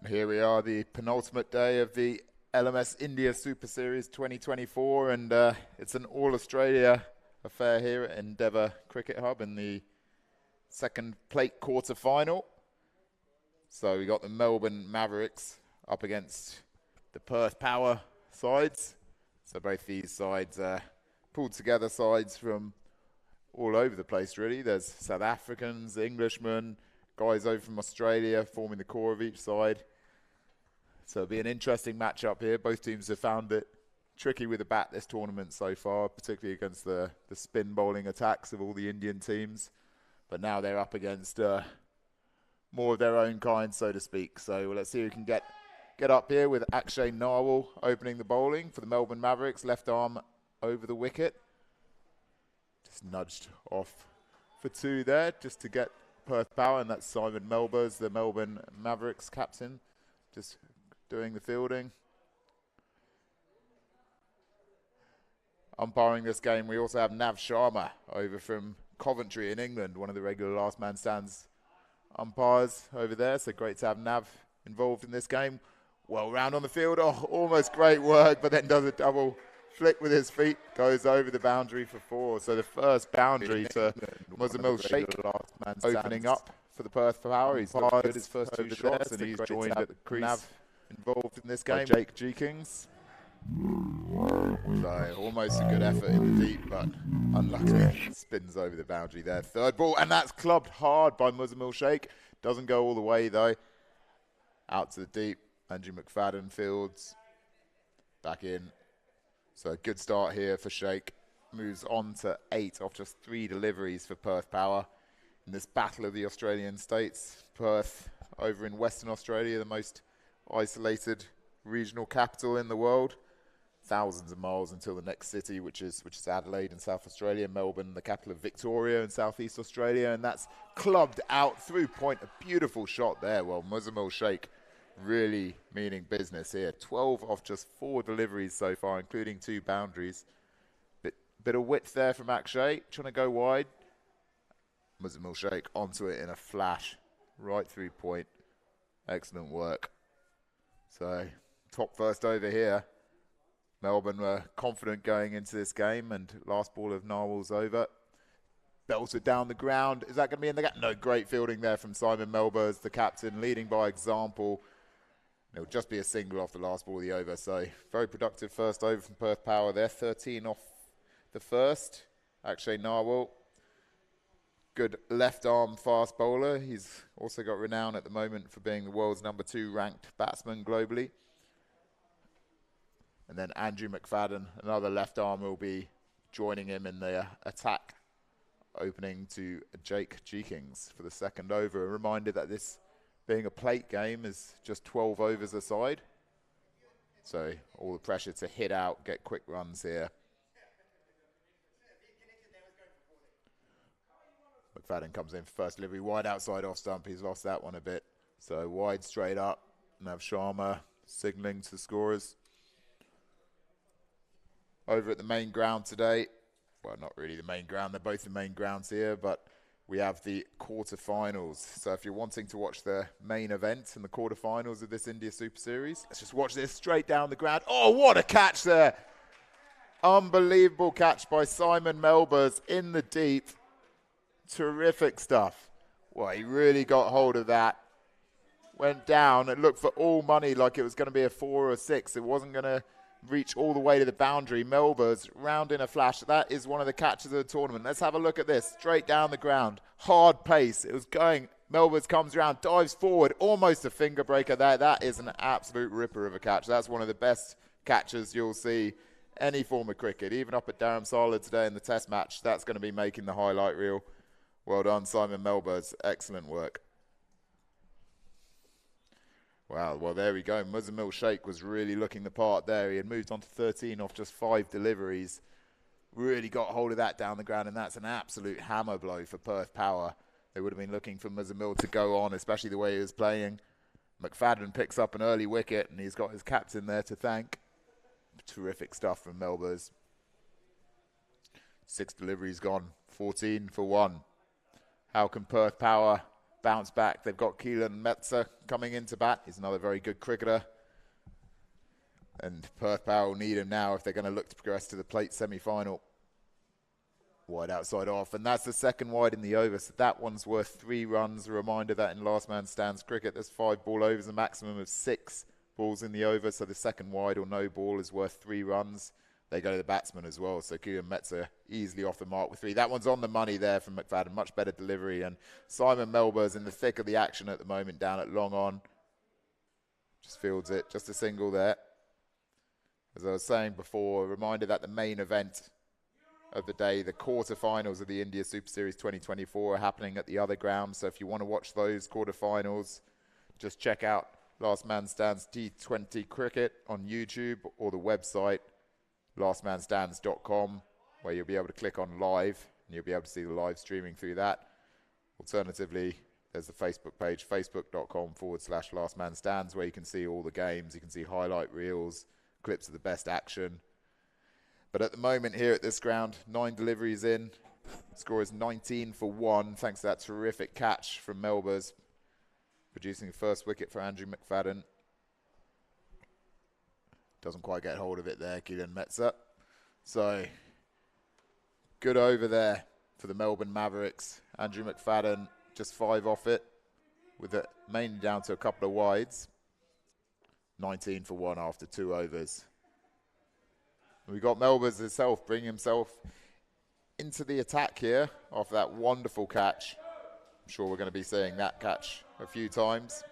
Here we are, the penultimate day of the LMS India Super Series 2024, and it's an All-Australia affair here at Endeavour Cricket Hub in the second plate quarter-final. So we got the Melbourne Mavericks up against the Perth Power sides. So both these sides pulled together sides from all over the place, really. There's South Africans, Englishmen, guys over from Australia forming the core of each side. So it'll be an interesting matchup here. Both teams have found it tricky with the bat this tournament so far, particularly against the spin bowling attacks of all the Indian teams. But now they're up against more of their own kind, so to speak. So let's see who can get up here with Akshay Narwal opening the bowling for the Melbourne Mavericks. Left arm over the wicket. Just nudged off for two there just to get Perth Power, and that's Simon Melbers, the Melbourne Mavericks captain, just doing the fielding. Umpiring this game, we also have Nav Sharma over from Coventry in England, one of the regular last man stands umpires over there. So great to have Nav involved in this game. Well round on the field, oh, almost great work, but then does a double flick with his feet, goes over the boundary for four. So the first boundary to Muzammil Sheikh, opening up for the Perth Power. He's fired his first two shots, and he's joined at the crease. Nav involved in this game, Jake Jeekins. So almost a good effort in the deep, but unlucky. Spins over the boundary there. Third ball, and that's clubbed hard by Muzammil Sheikh. Doesn't go all the way though. Out to the deep. Andrew McFadden fields. Back in. So a good start here for Sheikh. Moves on to 8 off just 3 deliveries for Perth Power. In this battle of the Australian states, Perth over in Western Australia, the most isolated regional capital in the world. Thousands of miles until the next city, which is Adelaide in South Australia. Melbourne, the capital of Victoria in Southeast Australia, and that's clubbed out through point. A beautiful shot there. Well, Muzammil Sheikh really meaning business here. 12 off just 4 deliveries so far, including 2 boundaries. Bit of width there from Akshay, trying to go wide. Muzammil Sheikh onto it in a flash, right through point. Excellent work. So, top first over here. Melbourne were confident going into this game, and last ball of Narwhal's over. Belted down the ground. Is that going to be in the gap? No, great fielding there from Simon Melbers, the captain, leading by example. It'll just be a single off the last ball of the over. So, very productive first over from Perth Power there. 13 off the first. Akshay Narwhal. Good left arm fast bowler. He's also got renown at the moment for being the world's #2 ranked batsman globally. And then Andrew McFadden, another left arm, will be joining him in the attack, opening to Jake Jeekins for the second over. A reminder that this being a plate game is just 12 overs a side. So all the pressure to hit out, get quick runs here. McFadden comes in for first delivery, wide outside off stump. He's lost that one a bit. So wide straight up. Nav Sharma signalling to the scorers. Over at the main ground today. Well, not really the main ground. They're both the main grounds here, but we have the quarterfinals. So if you're wanting to watch the main event and the quarterfinals of this India Super Series, let's just watch this straight down the ground. Oh, what a catch there. Unbelievable catch by Simon Melbers in the deep. Terrific stuff. Well, he really got hold of that. Went down and looked for all money like it was going to be a 4 or a 6. It wasn't going to reach all the way to the boundary. Melbers round in a flash. That is one of the catches of the tournament. Let's have a look at this. Straight down the ground. Hard pace. It was going. Melbers comes around, dives forward. Almost a finger breaker there. That is an absolute ripper of a catch. That's one of the best catches you'll see any form of cricket. Even up at Dharamsala today in the test match, that's going to be making the highlight reel. Well done, Simon Melbers. Excellent work. Wow, well, there we go. Muzammil Sheikh was really looking the part there. He had moved on to 13 off just 5 deliveries. Really got hold of that down the ground, and that's an absolute hammer blow for Perth Power. They would have been looking for Muzammil to go on, especially the way he was playing. McFadden picks up an early wicket, and he's got his captain there to thank. Terrific stuff from Melbers. 6 deliveries gone, 14 for 1. How can Perth Power bounce back. They've got Keelan Metzer coming into bat. He's another very good cricketer. And Perth Power will need him now if they're going to look to progress to the plate semi-final. Wide outside off, and that's the second wide in the over, so that one's worth 3 runs. A reminder that in last man stands cricket, there's 5 ball overs, a maximum of 6 balls in the over, so the second wide or no ball is worth 3 runs. They go to the batsman as well, so Keelan Metzer easily off the mark with 3. That one's on the money there from McFadden, much better delivery, and Simon Melbourne's in the thick of the action at the moment down at long on. Just fields it, just a single there. As I was saying before, a reminder that the main event of the day, the quarterfinals of the India Super Series 2024 are happening at the other ground. So if you want to watch those quarterfinals, just check out Last Man Stands T20 Cricket on YouTube or the website lastmanstands.com, where you'll be able to click on live and you'll be able to see the live streaming through that. Alternatively, there's the Facebook page, facebook.com/lastmanstands, where you can see all the games. You can see highlight reels, clips of the best action. But at the moment here at this ground, 9 deliveries in. Score is 19 for 1, thanks to that terrific catch from Melbourne, producing the first wicket for Andrew McFadden. Doesn't quite get hold of it there, Keelan Metzer. So, good over there for the Melbourne Mavericks. Andrew McFadden just 5 off it, with it mainly down to a couple of wides. 19 for 1 after 2 overs. We got Melbourne himself bring himself into the attack here after that wonderful catch. I'm sure we're going to be seeing that catch a few times.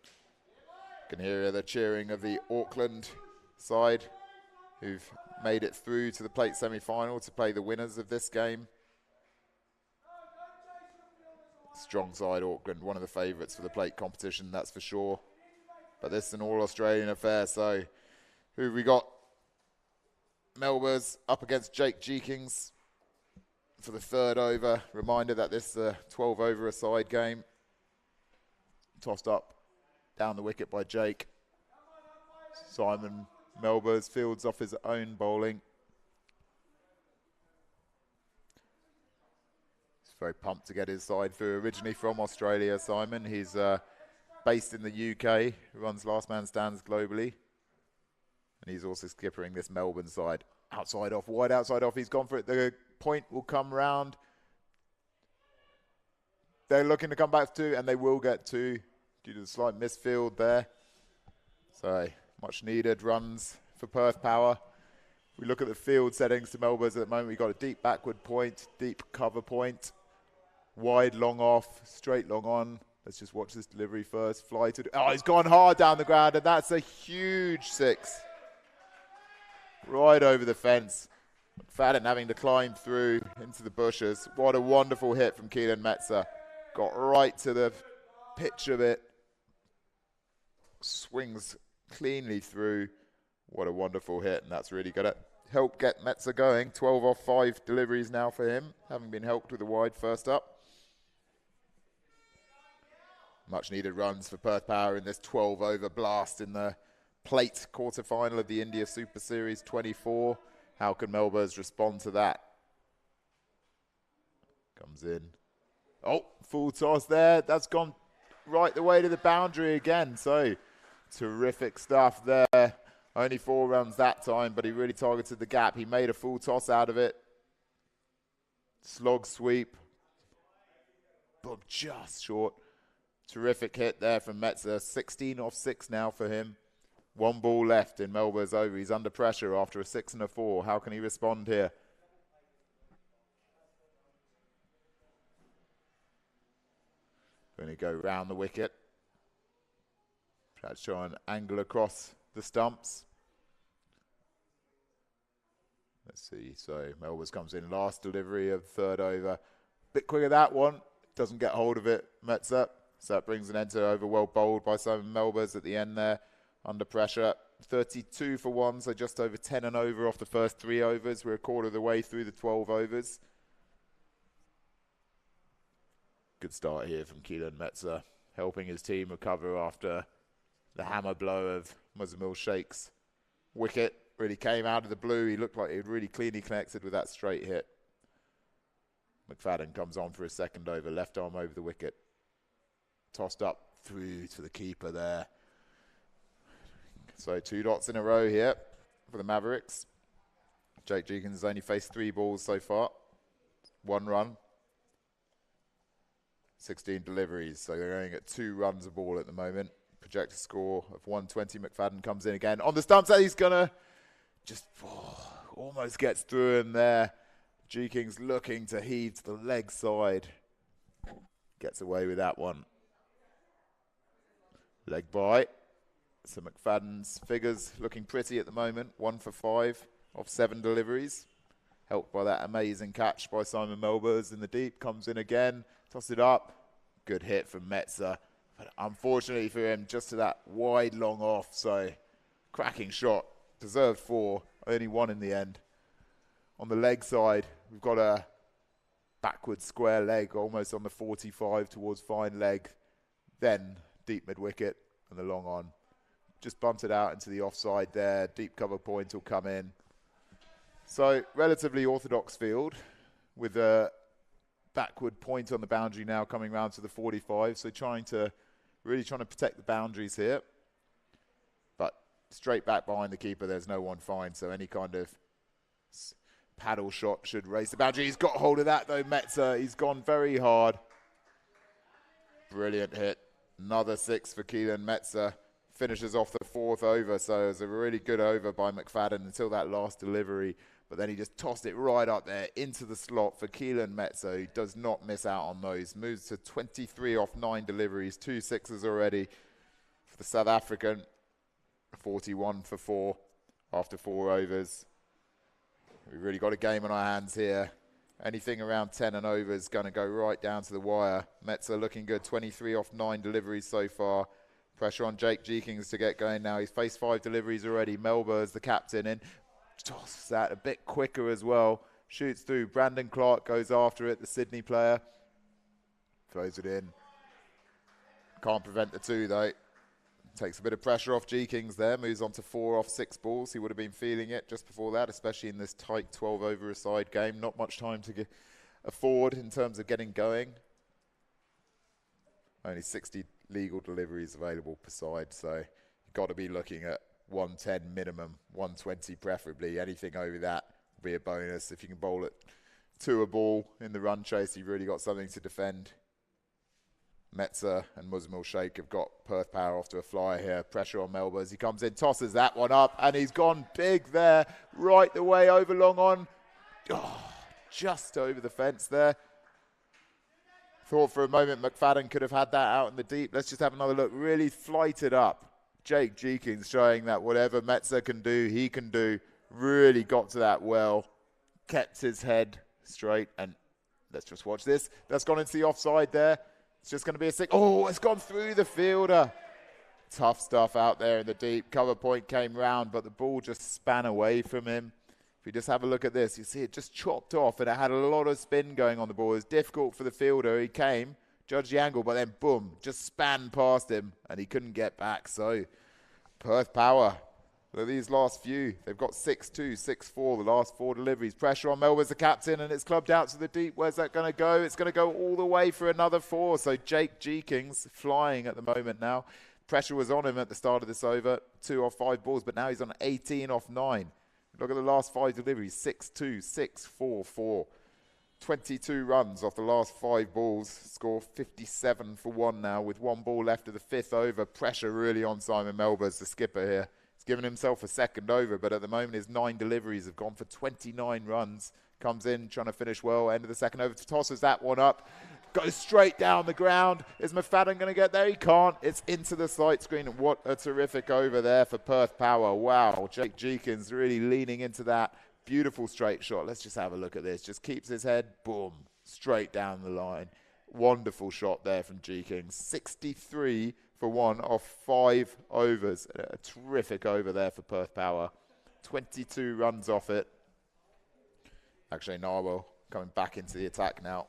You can hear the cheering of the Auckland side, who've made it through to the plate semi-final to play the winners of this game. Strong side Auckland, one of the favourites for the plate competition, that's for sure. But this is an all-Australian affair, so who have we got? Melbourne's up against Jake Jeekins for the 3rd over. Reminder that this is a 12 over a side game. Tossed up down the wicket by Jake. Simon Melbourne fields off his own bowling. He's very pumped to get his side through. Originally from Australia, Simon. He's based in the UK, runs Last Man Stands globally. And he's also skippering this Melbourne side. Outside off, wide outside off. He's gone for it. The point will come round. They're looking to come back to 2, and they will get 2 due to the slight misfield there. So, much needed runs for Perth Power. We look at the field settings to Melbourne at the moment. We've got a deep backward point, deep cover point, wide long off, straight long on. Let's just watch this delivery first. Fly to... Oh, he's gone hard down the ground, and that's a huge 6. Right over the fence. McFadden having to climb through into the bushes. What a wonderful hit from Keelan Metzer. Got right to the pitch of it. Swings cleanly through. What a wonderful hit, and that's really going to help get Metzer going. 12 off 5 deliveries now for him, having been helped with a wide first up. Much needed runs for Perth Power in this 12 over blast in the plate quarter-final of the India Super Series 24. How can Melbourne respond to that? Comes in. Oh, full toss there. That's gone right the way to the boundary again. So, terrific stuff there. Only 4 runs that time, but he really targeted the gap. He made a full toss out of it. Slog sweep. But just short. Terrific hit there from Metzer. 16 off 6 now for him. 1 ball left in Melbourne's over. He's under pressure after a 6 and a 4. How can he respond here? Going to go round the wicket. Try to try and angle across the stumps. Let's see. So Melbourne comes in. Last delivery of 3rd over. Bit quicker that one. Doesn't get hold of it, Metzer. So that brings an end to over. Well bowled by Simon Melbourne at the end there. Under pressure. 32 for 1, so just over 10 and over off the first 3 overs. We're a quarter of the way through the 12 overs. Good start here from Keelan Metzer, helping his team recover after the hammer blow of Muzammil Sheikh's wicket. Really came out of the blue. He looked like he had really cleanly connected with that straight hit. McFadden comes on for his 2nd over, left arm over the wicket. tossed up through to the keeper there. So 2 dots in a row here for the Mavericks. Jake Jenkins has only faced 3 balls so far. 1 run. 16 deliveries, so they're going at 2 runs a ball at the moment. Projected score of 120. McFadden comes in again on the stumps. He's gonna just almost gets through him there. Jenkins looking to heave to the leg side. Gets away with that one. Leg bite. So McFadden's figures looking pretty at the moment. 1 for 5 off 7 deliveries. Helped by that amazing catch by Simon Melbourne in the deep. Comes in again. Toss it up. Good hit from Metzer. But unfortunately for him, just to that wide long off. So cracking shot. Deserved 4. Only 1 in the end. On the leg side, we've got a backward square leg, almost on the 45 towards fine leg. Then deep mid-wicket and the long on. Just bumped it out into the offside there. Deep cover point will come in. So relatively orthodox field with a backward point on the boundary now coming round to the 45. So really trying to protect the boundaries here. But straight back behind the keeper, there's no one fine. So any kind of paddle shot should raise the boundary. He's got hold of that though, Metzer. He's gone very hard. Brilliant hit. Another 6 for Keelan Metzer. Finishes off the 4th over. So it was a really good over by McFadden until that last delivery. But then he just tossed it right up there into the slot for Keelan Metzer, who does not miss out on those. Moves to 23 off 9 deliveries, 2 sixes already for the South African. 41 for 4 after 4 overs. We've really got a game on our hands here. Anything around 10 and over is going to go right down to the wire. Metzer looking good, 23 off 9 deliveries so far. Pressure on Jake Jenkins to get going now. He's faced 5 deliveries already. Melbourne's the captain in. Tosses that a bit quicker as well. Shoots through. Brandon Clark goes after it, the Sydney player. Throws it in. Can't prevent the 2 though. Takes a bit of pressure off Jenkins there. Moves on to 4 off 6 balls. He would have been feeling it just before that, especially in this tight 12 over a side game. Not much time to afford in terms of getting going. Only 60 legal deliveries available per side, so you've got to be looking at 110 minimum, 120 preferably. Anything over that will be a bonus. If you can bowl it to a ball in the run chase, you've really got something to defend. Metzer and Muzamil Sheikh have got Perth Power off to a flyer here. Pressure on Melbourne as he comes in, tosses that one up, and he's gone big there, right the way over long on. Oh, just over the fence there. Thought for a moment McFadden could have had that out in the deep. Let's just have another look. Really flighted up. Jake Jenkins showing that whatever Metzer can do, he can do. Really got to that well. Kept his head straight. And let's just watch this. That's gone into the offside there. It's just going to be a 6. Oh, it's gone through the fielder. Tough stuff out there in the deep. Cover point came round, but the ball just span away from him. If you just have a look at this, you see it just chopped off, and it had a lot of spin going on the ball. It was difficult for the fielder. He came, judged the angle, but then boom, just span past him, and he couldn't get back. So Perth Power, look at these last few. They've got 6-2, 6-4, the last 4 deliveries. Pressure on Melbourne's the captain, and it's clubbed out to the deep. Where's that going to go? It's going to go all the way for another 4. So Jake Jenkins flying at the moment now. Pressure was on him at the start of this over, 2 off 5 balls, but now he's on 18 off 9. Look at the last 5 deliveries, 6-2, 6-4, 4. 22 runs off the last 5 balls. Score 57 for 1 now with 1 ball left of the 5th over. Pressure really on Simon Melbourne, the skipper here. He's given himself a 2nd over, but at the moment his 9 deliveries have gone for 29 runs. Comes in, trying to finish well. End of the 2nd over. Tosses that one up. Goes straight down the ground. Is McFadden going to get there? He can't. It's into the sight screen. What a terrific over there for Perth Power. Wow. Jake Jenkins really leaning into that. Beautiful straight shot. Let's just have a look at this. Just keeps his head. Boom. Straight down the line. Wonderful shot there from Jenkins. 63 for 1 off 5 overs. A terrific over there for Perth Power. 22 runs off it. Actually, Narwhal coming back into the attack now.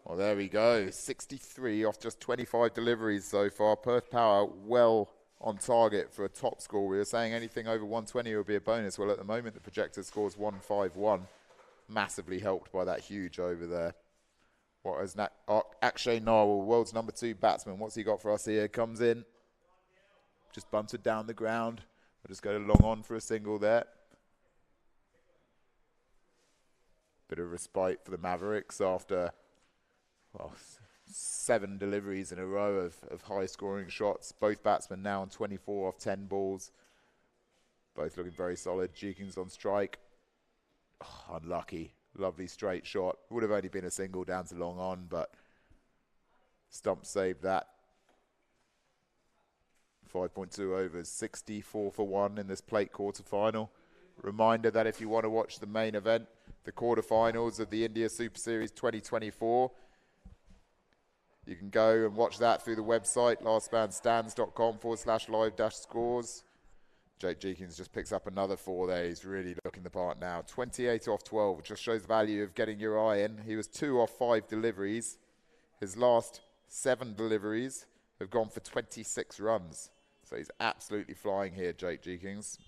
Well, there we go. 63 off just 25 deliveries so far. Perth Power well on target for a top score. We were saying anything over 120 would be a bonus. Well, at the moment, the projected score is 151. Massively helped by that huge over there. What has Akshay Narwhal, world's number 2 batsman, what's he got for us here? Comes in, just bunted down the ground. We'll just go long on for a single there. Bit of respite for the Mavericks after, well, 7 deliveries in a row of high-scoring shots. Both batsmen now on 24 off 10 balls. Both looking very solid. Jeekins on strike. Oh, unlucky. Lovely straight shot. Would have only been a single down to long on, but Stump saved that. 5.2 overs, 64 for 1 in this plate quarter-final. Reminder that if you want to watch the main event, the quarter-finals of the India Super Series 2024, you can go and watch that through the website, lastmanstands.com/live-scores. Jake Jeekins just picks up another 4 there. He's really looking the part now. 28 off 12, which just shows the value of getting your eye in. He was 2 off 5 deliveries. His last 7 deliveries have gone for 26 runs. So he's absolutely flying here, Jake Jeekins.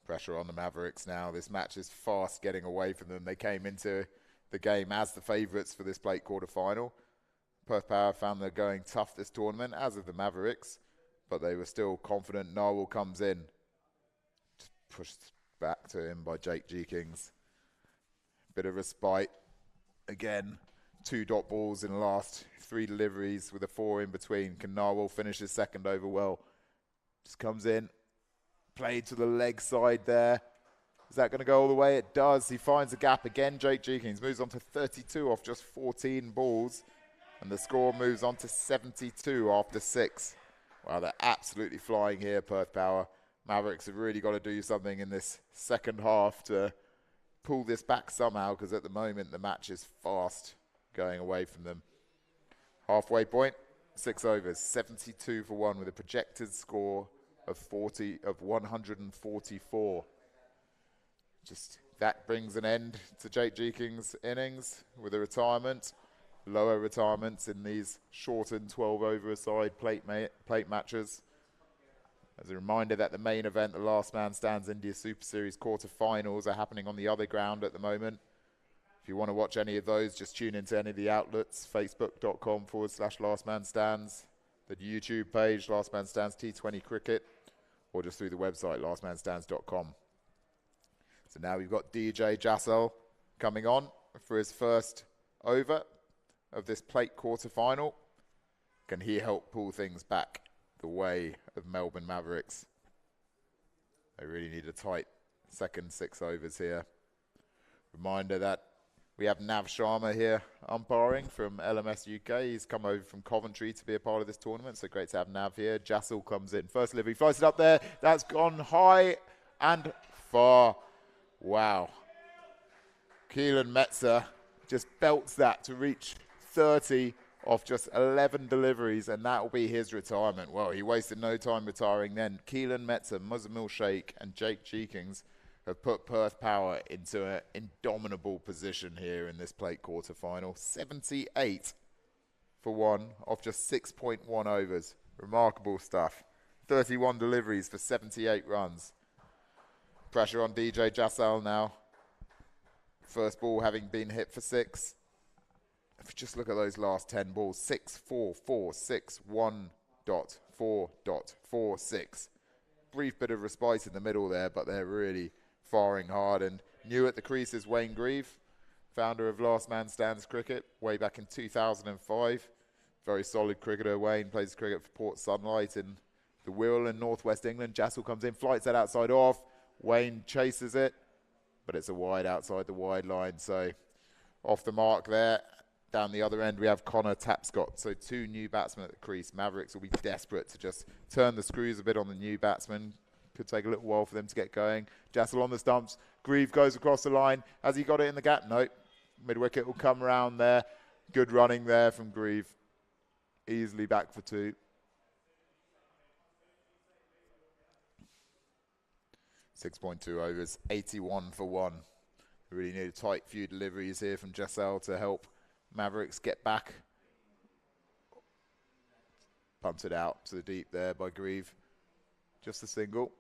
Pressure on the Mavericks now. This match is fast getting away from them. They came into the game as the favourites for this plate quarter-final. Perth Power found they're going tough this tournament, as of the Mavericks, but they were still confident. Narwhal comes in. Just pushed back to him by Jake Jeekins. Bit of respite. Again, 2 dot balls in the last 3 deliveries with a 4 in between. Can Narwhal finish his second over well? Just comes in. Played to the leg side there. Is that going to go all the way? It does. He finds a gap again. Jake Jeekins moves on to 32 off just 14 balls. And the score moves on to 72 after 6. Wow, they're absolutely flying here, Perth Power. Mavericks have really got to do something in this second half to pull this back somehow, because at the moment the match is fast going away from them. Halfway point, 6 overs, 72 for 1 with a projected score of 144. Just that brings an end to Jake Jeekins' innings with a retirement. Lower retirements in these shortened 12-over-a-side plate matches. As a reminder that the main event, the Last Man Stands India Super Series quarter-finals, are happening on the other ground at the moment. If you want to watch any of those, just tune into any of the outlets, facebook.com/lastmanstands, the YouTube page, Last Man Stands T20 Cricket, or just through the website, lastmanstands.com. So now we've got DJ Jassal coming on for his first over of this plate quarter-final. Can he help pull things back the way of Melbourne Mavericks? They really need a tight second 6 overs here. Reminder that we have Nav Sharma here umpiring from LMS UK. He's come over from Coventry to be a part of this tournament, so great to have Nav here. Jassal comes in. First delivery, flies it up there. That's gone high and far. Wow. Keelan Metzer just belts that to reach 30 off just 11 deliveries, and that will be his retirement. Well, he wasted no time retiring then. Keelan Metzer, Muzamil Sheikh, and Jake Jeekins have put Perth Power into an indomitable position here in this plate quarter-final. 78 for 1 off just 6.1 overs. Remarkable stuff. 31 deliveries for 78 runs. Pressure on DJ Jassal now. First ball having been hit for 6. If you just look at those last 10 balls, 6, 4, 4, 6, 1, 4, 4, 6. Brief bit of respite in the middle there, but they're really firing hard. And new at the crease is Wayne Grieve, founder of Last Man Stands Cricket, way back in 2005. Very solid cricketer. Wayne plays cricket for Port Sunlight in the Wirral in northwest England. Jassal comes in, flights that outside off. Wayne chases it, but it's a wide outside the wide line. So off the mark there. Down the other end, we have Connor Tapscott. So 2 new batsmen at the crease. Mavericks will be desperate to just turn the screws a bit on the new batsmen. Could take a little while for them to get going. Jassal on the stumps. Grieve goes across the line. Has he got it in the gap? No. Mid-wicket will come around there. Good running there from Grieve. Easily back for 2. .2 overs, 81 for 1. We really need a tight few deliveries here from Jassal to help Mavericks get back. Punted out to the deep there by Grieve. Just a single.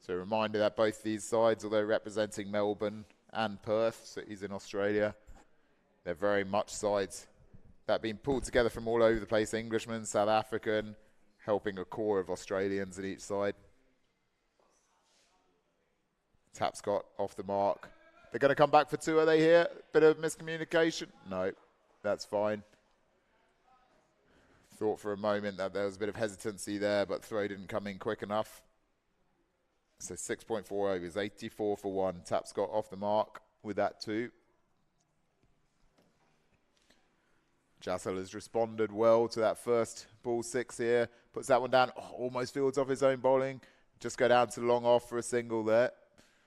So a reminder that both these sides, although representing Melbourne and Perth, cities in Australia, they're very much sides that have been pulled together from all over the place. Englishmen, South African, helping a core of Australians at each side. Tapscott off the mark. They're going to come back for two, are they here? Bit of miscommunication? No, that's fine. Thought for a moment that there was a bit of hesitancy there, but throw didn't come in quick enough. So 6.4 overs, 84 for one. Tapscott off the mark with that two. Jassel has responded well to that first ball six here. Puts that one down, almost fields off his own bowling. Just go down to long off for a single there.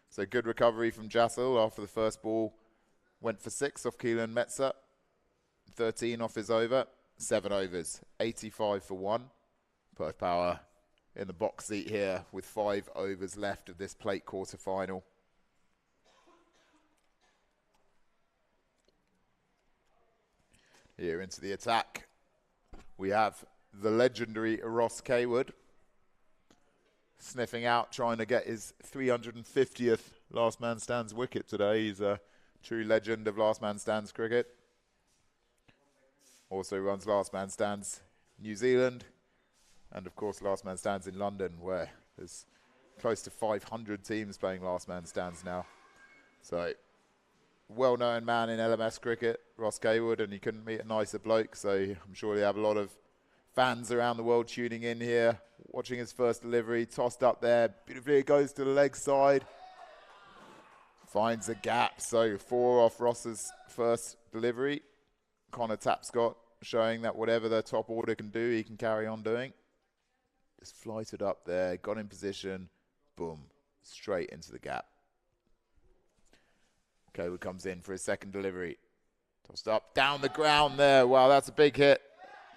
So good recovery from Jassel after the first ball. Went for six off Keelan Metzer. 13 off his over. 7 overs, 85 for one. Perth Power in the box seat here with 5 overs left of this plate quarter final. Here into the attack, we have the legendary Ross Kaywood sniffing out, trying to get his 350th last man stands wicket today. He's a true legend of last man stands cricket. Also runs last man stands New Zealand, and of course last man stands in London, where there's close to 500 teams playing last man stands now. So well-known man in LMS cricket, Ross Kaywood, and you couldn't meet a nicer bloke, so I'm sure they have a lot of fans around the world tuning in here, watching his first delivery, tossed up there, beautifully it goes to the leg side, finds a gap, so 4 off Ross's first delivery. Connor Tapscott showing that whatever the top order can do, he can carry on doing. Just flighted up there, got in position, boom, straight into the gap. Kaywood comes in for his second delivery. Tossed up, down the ground there. Wow, that's a big hit.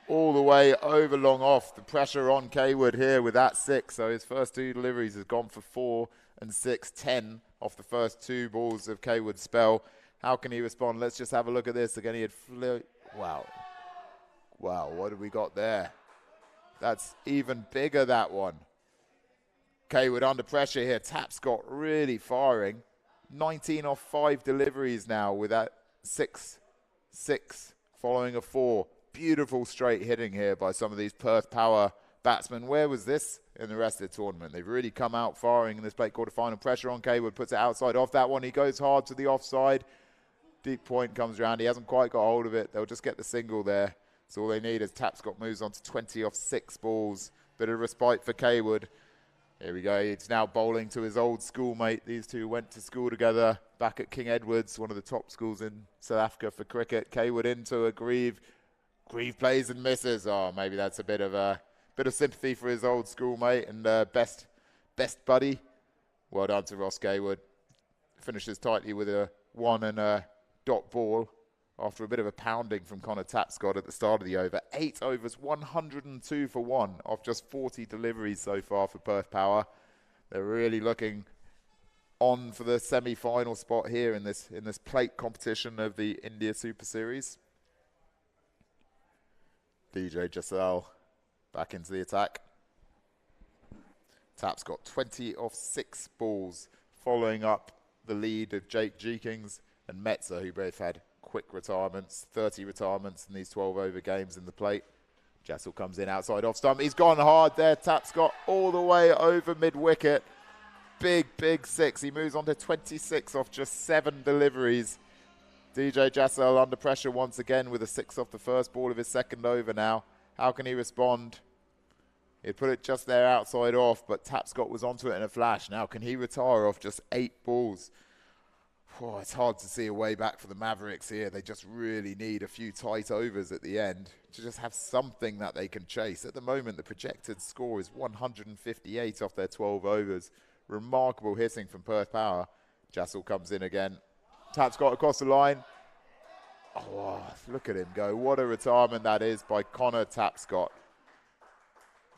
All the way over long off. The pressure on Kaywood here with that 6. So his first 2 deliveries has gone for 4 and 6, 10 off the first 2 balls of Kaywood's spell. How can he respond? Let's just have a look at this. Again, he had wow. Wow, what have we got there? That's even bigger, that one. Kaywood under pressure here. Tapscott really firing. 19 off 5 deliveries now with that 6 following a 4. Beautiful straight hitting here by some of these Perth Power batsmen. Where was this in the rest of the tournament? They've really come out firing in this plate quarter-final. Pressure on Kaywood, puts it outside off that one. He goes hard to the offside. Deep point comes around. He hasn't quite got hold of it. They'll just get the single there. So all they need is Tapscott moves on to 20 off 6 balls. Bit of respite for Kaywood. Here we go. He's now bowling to his old schoolmate. These two went to school together back at King Edward's, one of the top schools in South Africa for cricket. Kaywood into a Grieve. Grieve plays and misses. Oh, maybe that's a bit of sympathy for his old schoolmate and best buddy. Well done to Ross Kaywood. Finishes tightly with a 1 and a dot ball after a bit of a pounding from Connor Tapscott at the start of the over. 8 overs, 102 for 1 off just 40 deliveries so far for Perth Power. They're really looking on for the semi-final spot here in this plate competition of the India Super Series. DJ Jassel back into the attack. Tapscott 20 off 6 balls, following up the lead of Jake Jeekins and Metzer, who both had quick retirements, 30 retirements in these 12-over games in the plate. Jassel comes in outside off stump. He's gone hard there. Tapscott all the way over mid-wicket. Big 6. He moves on to 26 off just 7 deliveries. DJ Jassel under pressure once again with a 6 off the first ball of his second over now. How can he respond? He'd put it just there outside off, but Tapscott was onto it in a flash. Now can he retire off just 8 balls? Oh, it's hard to see a way back for the Mavericks here. They just really need a few tight overs at the end to just have something that they can chase. At the moment, the projected score is 158 off their 12 overs. Remarkable hitting from Perth Power. Jassel comes in again. Tapscott across the line. Oh, look at him go. What a retirement that is by Connor Tapscott.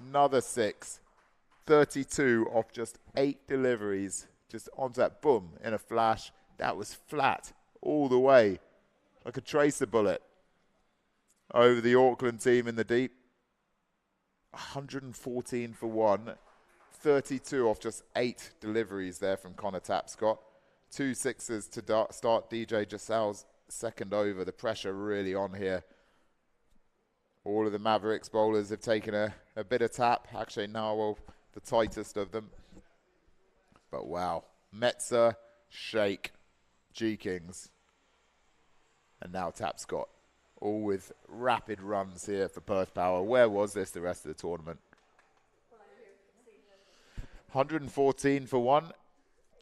Another 6. 32 off just 8 deliveries. Just onto that, boom, in a flash. That was flat all the way, like a tracer bullet over the Auckland team in the deep. 114 for 1, 32 off just 8 deliveries there from Connor Tapscott. 2 sixes to start DJ Gisselle's second over. The pressure really on here. All of the Mavericks bowlers have taken a bit of tap. Actually, Narwhal, the tightest of them. But wow. Metzer, Sheikh, G Kings, and now Tapscott. All with rapid runs here for Perth Power. Where was this the rest of the tournament? 114 for one.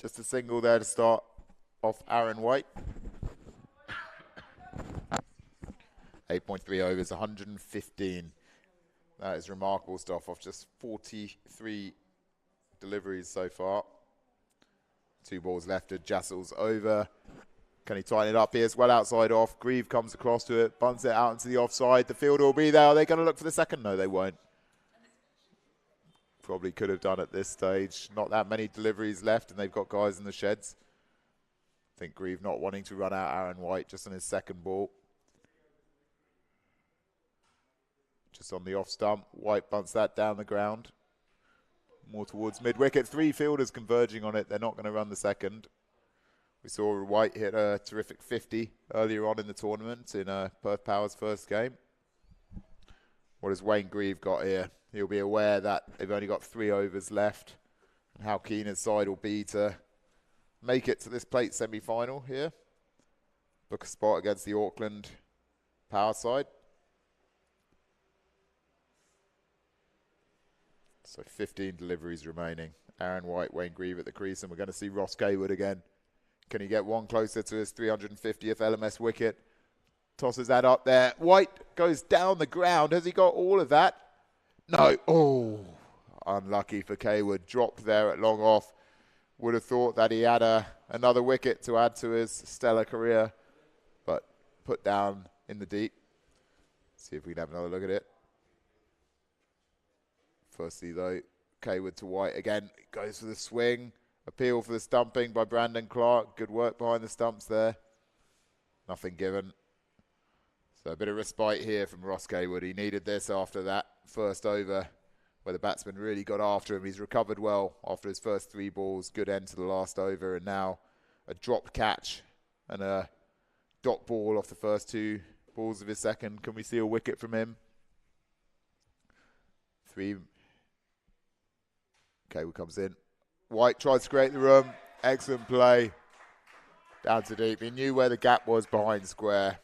Just a single there to start off Aaron White. 8.3 overs, 115. That is remarkable stuff off just 43 deliveries so far. 2 balls left to Jassel's over. Can he tighten it up here? It's well outside off. Grieve comes across to it, bunts it out into the offside. The fielder will be there. Are they going to look for the second? No, they won't. Probably could have done at this stage. Not that many deliveries left, and they've got guys in the sheds. I think Grieve not wanting to run out Aaron White just on his second ball. Just on the off stump. White bunts that down the ground. More towards mid-wicket. 3 fielders converging on it. They're not going to run the second. We saw White hit a terrific 50 earlier on in the tournament in Perth Power's first game. What has Wayne Grieve got here? He'll be aware that they've only got 3 overs left, and how keen his side will be to make it to this plate semi-final here. Book a spot against the Auckland Power side. So 15 deliveries remaining. Aaron White, Wayne Grieve at the crease, and we're going to see Ross Kaywood again. Can he get one closer to his 350th LMS wicket? Tosses that up there. White goes down the ground. Has he got all of that? No. Oh, unlucky for Kaywood. Dropped there at long off. Would have thought that he had another wicket to add to his stellar career, but put down in the deep. See if we can have another look at it. Firstly, though, Kaywood to White again. Goes for the swing. Appeal for the stumping by Brandon Clark. Good work behind the stumps there. Nothing given. So a bit of respite here from Ross Kaywood. He needed this after that first over where the batsman really got after him. He's recovered well after his first 3 balls. Good end to the last over. And now a dropped catch and a dot ball off the first 2 balls of his second. Can we see a wicket from him? 3. Kaywood comes in. White tries to create the room. Excellent play. Down to deep. He knew where the gap was behind square.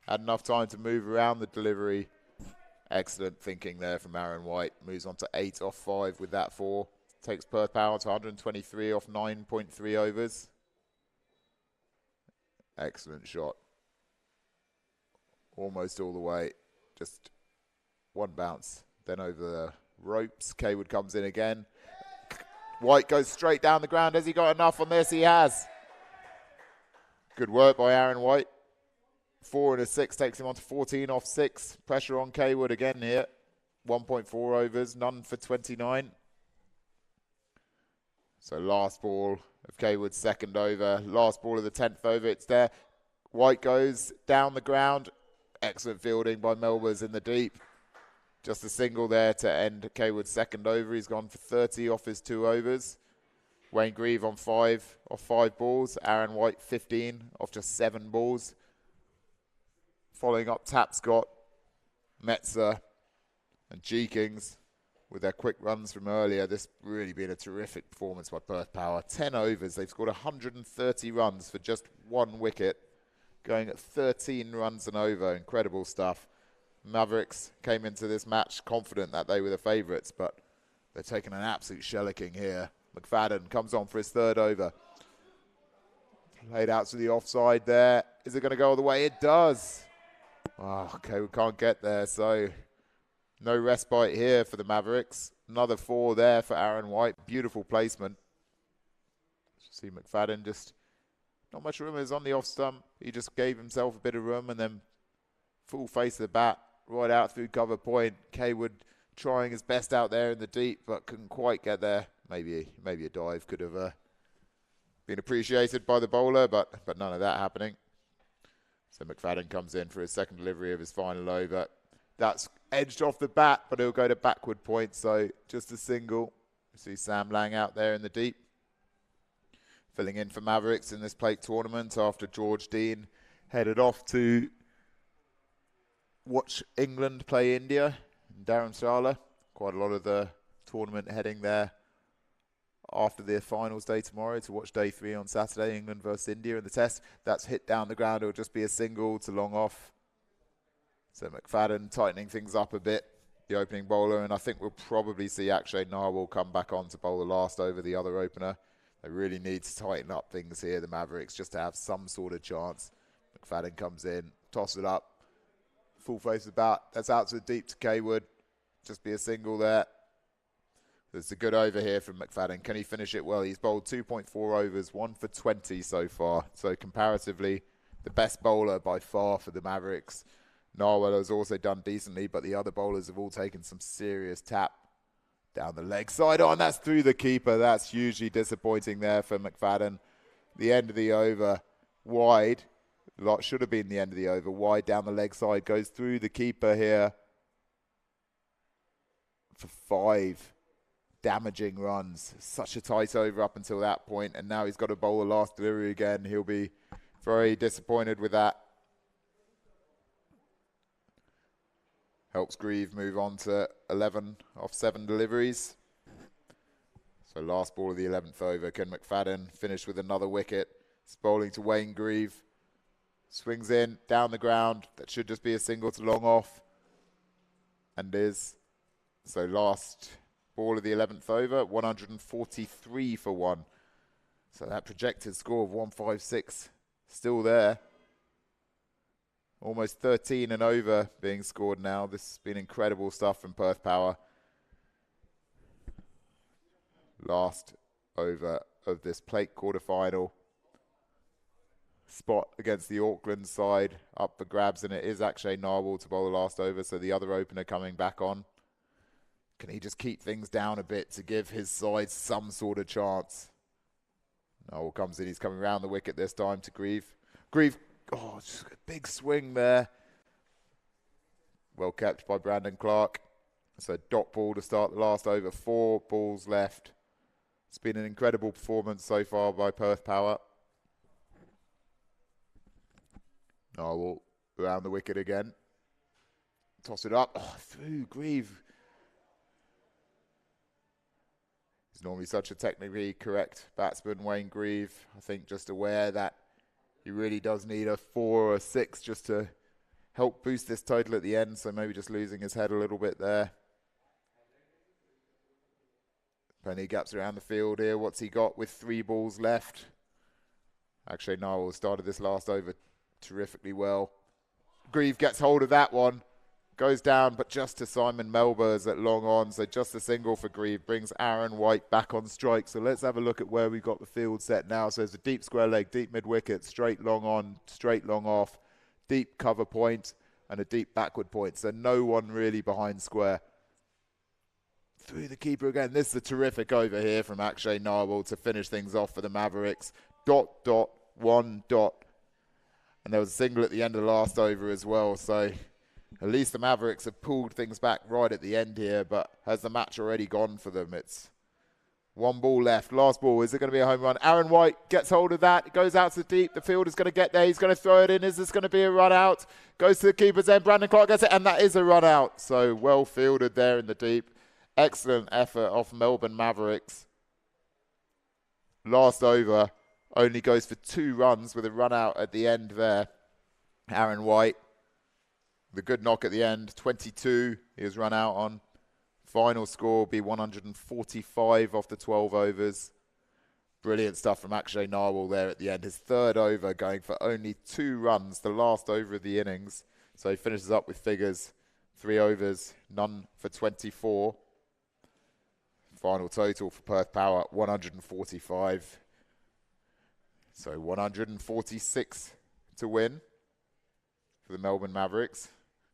Had enough time to move around the delivery. Excellent thinking there from Aaron White. Moves on to 8 off 5 with that 4. Takes Perth Power to 123 off 9.3 overs. Excellent shot. Almost all the way. Just one bounce. Then over the ropes. Kaywood comes in again. White goes straight down the ground. Has he got enough on this? He has. Good work by Aaron White. 4 and a 6 takes him on to 14 off 6. Pressure on Kaywood again here. 1.4 overs, none for 29. So last ball of Kaywood's second over. Last ball of the 10th over. It's there. White goes down the ground. Excellent fielding by Melbourne in the deep. Just a single there to end Kaywood's second over. He's gone for 30 off his 2 overs. Wayne Grieve on 5 off 5 balls. Aaron White 15 off just 7 balls. Following up Tapscott, Metzer and G Kings with their quick runs from earlier. This really been a terrific performance by Perth Power. 10 overs. They've scored 130 runs for just 1 wicket. Going at 13 runs and over. Incredible stuff. Mavericks came into this match confident that they were the favourites, but they've taken an absolute shellacking here. McFadden comes on for his 3rd over. Played out to the offside there. Is it going to go all the way? It does. Oh, okay, we can't get there, so no respite here for the Mavericks. Another 4 there for Aaron White. Beautiful placement. See McFadden just not much room. Is on the off stump. He just gave himself a bit of room and then full face of the bat right out through cover point. Kaywood trying his best out there in the deep, but couldn't quite get there. Maybe a dive could have been appreciated by the bowler, but none of that happening. So McFadden comes in for his second delivery of his final over. That's edged off the bat, but he'll go to backward point, so just a single. See Sam Lang out there in the deep, filling in for Mavericks in this plate tournament after George Dean headed off to watch England play India in Dharamshala. Quite a lot of the tournament heading there after the finals day tomorrow to watch day 3 on Saturday, England versus India in the test. That's hit down the ground. It'll just be a single to long off. So McFadden tightening things up a bit, the opening bowler, and I think we'll probably see Akshay Narwal come back on to bowl the last over, the other opener. They really need to tighten up things here, the Mavericks, just to have some sort of chance. McFadden comes in, toss it up, full face of the bat. That's out to the deep to Kaywood. Just be a single there. It's a good over here from McFadden. Can he finish it well? He's bowled 2.4 overs, 1 for 20 so far. So comparatively, the best bowler by far for the Mavericks. Narwhal has also done decently, but the other bowlers have all taken some serious tap down the leg side. Oh, and that's through the keeper. That's hugely disappointing there for McFadden. The end of the over, wide. Should have been the end of the over. Wide down the leg side, goes through the keeper here for 5 damaging runs. Such a tight over up until that point, and now he's got to bowl the last delivery again. He'll be very disappointed with that. Helps Grieve move on to 11 off 7 deliveries. So last ball of the 11th over. Can McFadden finish with another wicket? It's bowling to Wayne Grieve. Swings in, down the ground. That should just be a single to long off. And is. So last ball of the 11th over, 143 for 1. So that projected score of 156 still there. Almost 13 and over being scored now. This has been incredible stuff from Perth Power. Last over of this plate quarterfinal. Spot against the Auckland side up for grabs, and it is Akshay Narwal to bowl the last over, so the other opener coming back on. Can he just keep things down a bit to give his side some sort of chance? Narwal comes in, he's coming around the wicket this time to Grieve. Grieve, oh, just a big swing there. Well kept by Brandon Clark. So dot ball to start the last over, 4 balls left. It's been an incredible performance so far by Perth Power. Narwal around the wicket again. Toss it up. Oh, through Grieve. He's normally such a technically correct batsman, Wayne Grieve. I think just aware that he really does need a 4 or a 6 just to help boost this total at the end. So maybe just losing his head a little bit there. Plenty of gaps around the field here. What's he got with 3 balls left? Akshay Narwal started this last over terrifically well. Grieve gets hold of that one. Goes down, but just to Simon Melbourne at long on. So just a single for Grieve. Brings Aaron White back on strike. So let's have a look at where we've got the field set now. So it's a deep square leg, deep mid-wicket, straight long on, straight long off, deep cover point, and a deep backward point. So no one really behind square. Through the keeper again. This is a terrific over here from Akshay Narwal to finish things off for the Mavericks. Dot, dot, 1 dot. And there was a single at the end of the last over as well. So at least the Mavericks have pulled things back right at the end here. But has the match already gone for them? It's 1 ball left. Last ball. Is it going to be a home run? Aaron White gets hold of that. It goes out to the deep. The fielder's going to get there. He's going to throw it in. Is this going to be a run out? Goes to the keeper's end. Brandon Clark gets it. And that is a run out. So well fielded there in the deep. Excellent effort off Melbourne Mavericks. Last over. Only goes for 2 runs with a run out at the end there. Aaron White, the good knock at the end, 22 he was run out on. Final score will be 145 off the 12 overs. Brilliant stuff from Akshay Narwal there at the end. His 3rd over going for only 2 runs, the last over of the innings. So he finishes up with figures, 3 overs, none for 24. Final total for Perth Power, 145. So 146 to win for the Melbourne Mavericks.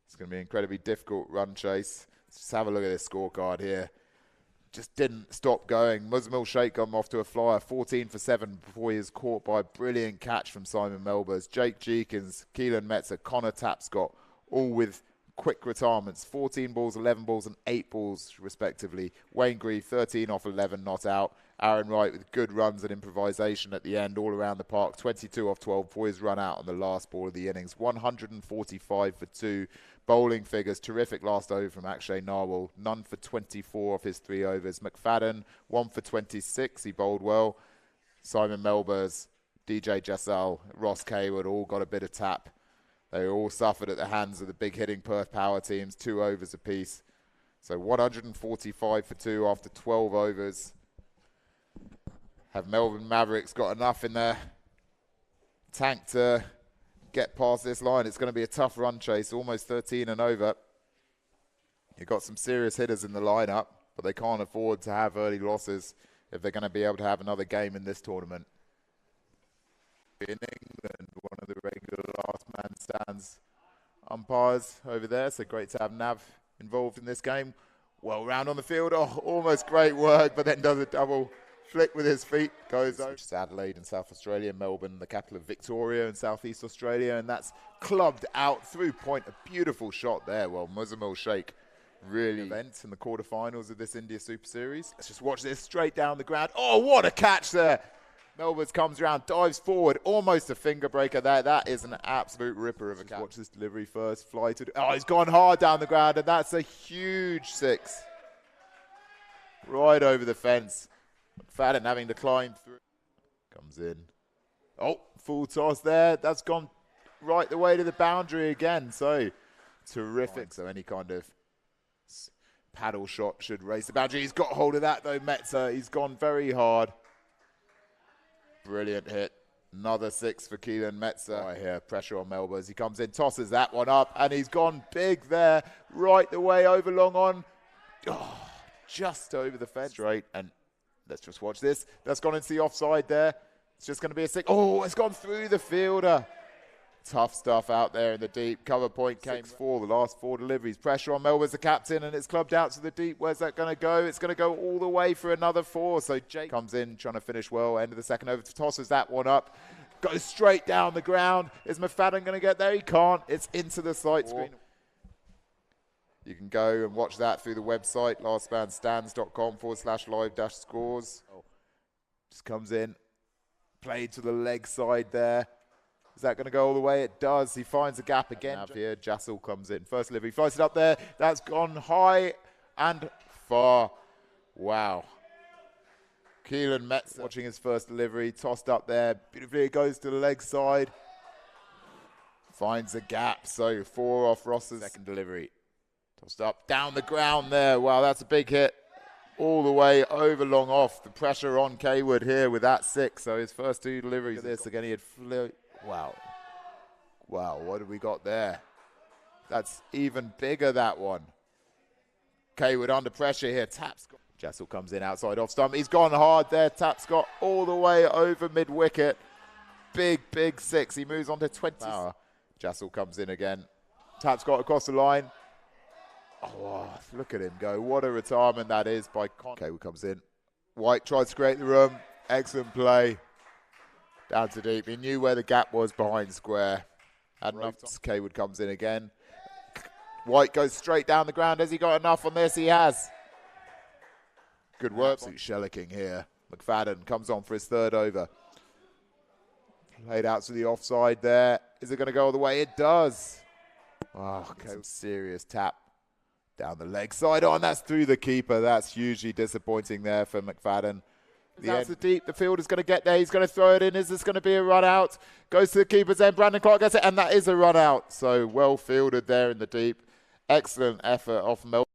It's going to be an incredibly difficult run chase. Let's just have a look at this scorecard here. Just didn't stop going. Muzamil Sheikh got off to a flyer, 14 for 7 before he was caught by a brilliant catch from Simon Melbourne. Jake Jeekins, Keelan Metzer, Connor Tapscott, all with quick retirements, 14 balls, 11 balls, and 8 balls, respectively. Wayne Grieve, 13 off 11, not out. Aaron Wright with good runs and improvisation at the end, all around the park. 22 off 12 for his run out on the last ball of the innings. 145 for 2. Bowling figures, terrific last over from Akshay Narwal. None for 24 off his 3 overs. McFadden, 1 for 26. He bowled well. Simon Melbers, DJ Jassal, Ross Kaywood all got a bit of tap. They all suffered at the hands of the big hitting Perth power teams, 2 overs apiece. So 145 for 2 after 12 overs. Have Melbourne Mavericks got enough in their tank to get past this line? It's going to be a tough run chase, almost 13 and over. You've got some serious hitters in the lineup, but they can't afford to have early losses if they're going to be able to have another game in this tournament. In England, one of the regular last man stands umpires over there, so great to have Nav involved in this game. Well round on the field, oh, almost great work, but then does a double flick with his feet, goes over. Which is Adelaide in South Australia, Melbourne, the capital of Victoria in Southeast Australia, and that's clubbed out through point. A beautiful shot there. Well, Muzammil Sheikh really event in the quarterfinals of this India Super Series. Let's just watch this straight down the ground. Oh, what a catch there! Melbourne comes around, dives forward, almost a finger breaker there. That is an absolute ripper of a catch. Watch this delivery first, fly to... Oh, he's gone hard down the ground, and that's a huge 6. Right over the fence. McFadden having to climb through. Comes in. Oh, full toss there. That's gone right the way to the boundary again. So, terrific. So any kind of paddle shot should raise the boundary. He's got hold of that, though, Metzer. He's gone very hard. Brilliant hit. Another 6 for Keelan Metzer. Right here, pressure on Melbourne as he comes in, tosses that one up, and he's gone big there, right the way over long on. Oh, just over the fence. Straight, and let's just watch this. That's gone into the offside there. It's just going to be a 6. Oh, it's gone through the fielder. Tough stuff out there in the deep. Cover point came 6-4, the last 4 deliveries. Pressure on Melbourne's the captain, and it's clubbed out to the deep. Where's that going to go? It's going to go all the way for another 4. So Jake comes in, trying to finish well. End of the second over, tosses that one up. Goes straight down the ground. Is McFadden going to get there? He can't. It's into the sight screen. You can go and watch that through the website, lastmanstands.com/live-scores. Just comes in, played to the leg side there. Is that going to go all the way? It does. He finds a gap again. Here, Jassal comes in. First delivery, flies it up there. That's gone high and far. Wow. Keelan Metzer watching his first delivery, tossed up there. Beautifully, it goes to the leg side. Finds a gap. So 4 off Ross's second delivery. Tossed up, down the ground there. Wow, that's a big hit. All the way over long off. The pressure on Kaywood here with that 6. So his first 2 deliveries. Look at this again. He had wow. Wow, what have we got there? That's even bigger, that one. Kaywood under pressure here. Tapscott. Jassal comes in outside off stump. He's gone hard there. Tapscott all the way over mid-wicket. Big, big 6. He moves on to 20. Jassal comes in again. Tapscott across the line. Oh, look at him go. What a retirement that is by Kaywood comes in. White tries to create the room. Excellent play. Down to deep. He knew where the gap was behind square. Had enough. Kaywood comes in again. White goes straight down the ground. Has he got enough on this? He has. Good work. Absolute shellacking here. McFadden comes on for his 3rd over. Played out to the offside there. Is it going to go all the way? It does. Oh, okay. Some serious tap down the leg side. Oh, and that's through the keeper. That's hugely disappointing there for McFadden. That's the deep. The field is going to get there. He's going to throw it in. Is this going to be a run out? Goes to the keeper's end. Brandon Clark gets it, and that is a run out. So well fielded there in the deep. Excellent effort off Melbourne.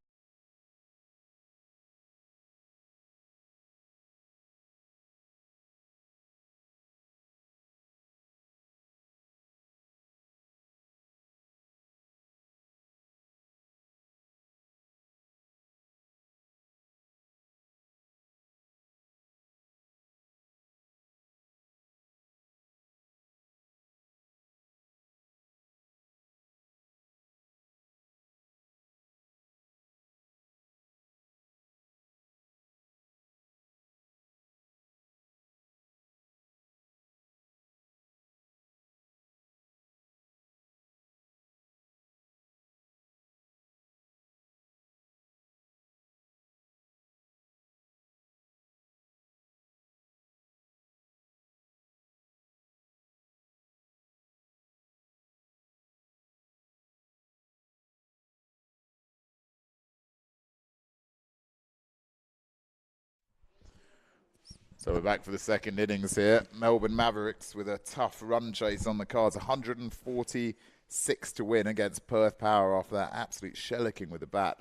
So we're back for the second innings here. Melbourne Mavericks with a tough run chase on the cards. 146 to win against Perth Power after that absolute shellacking with the bat.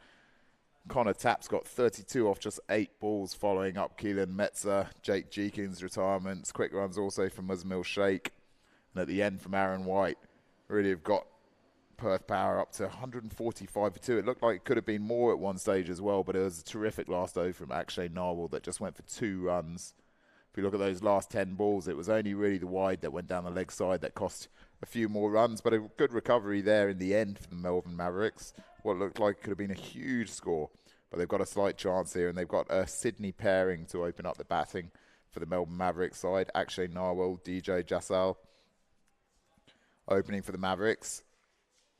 Connor Tapp's got 32 off just 8 balls following up Keelan Metzer, Jake Jeekins' retirements. Quick runs also from Muzamil Sheikh. And at the end from Aaron White. Really have got Perth Power up to 145 for 2. It looked like it could have been more at one stage as well, but it was a terrific last over from Akshay Narwhal that just went for 2 runs. If you look at those last 10 balls, it was only really the wide that went down the leg side that cost a few more runs, but a good recovery there in the end for the Melbourne Mavericks. What looked like could have been a huge score, but they've got a slight chance here, and they've got a Sydney pairing to open up the batting for the Melbourne Mavericks side. Akshay Narwhal, DJ Jasal opening for the Mavericks.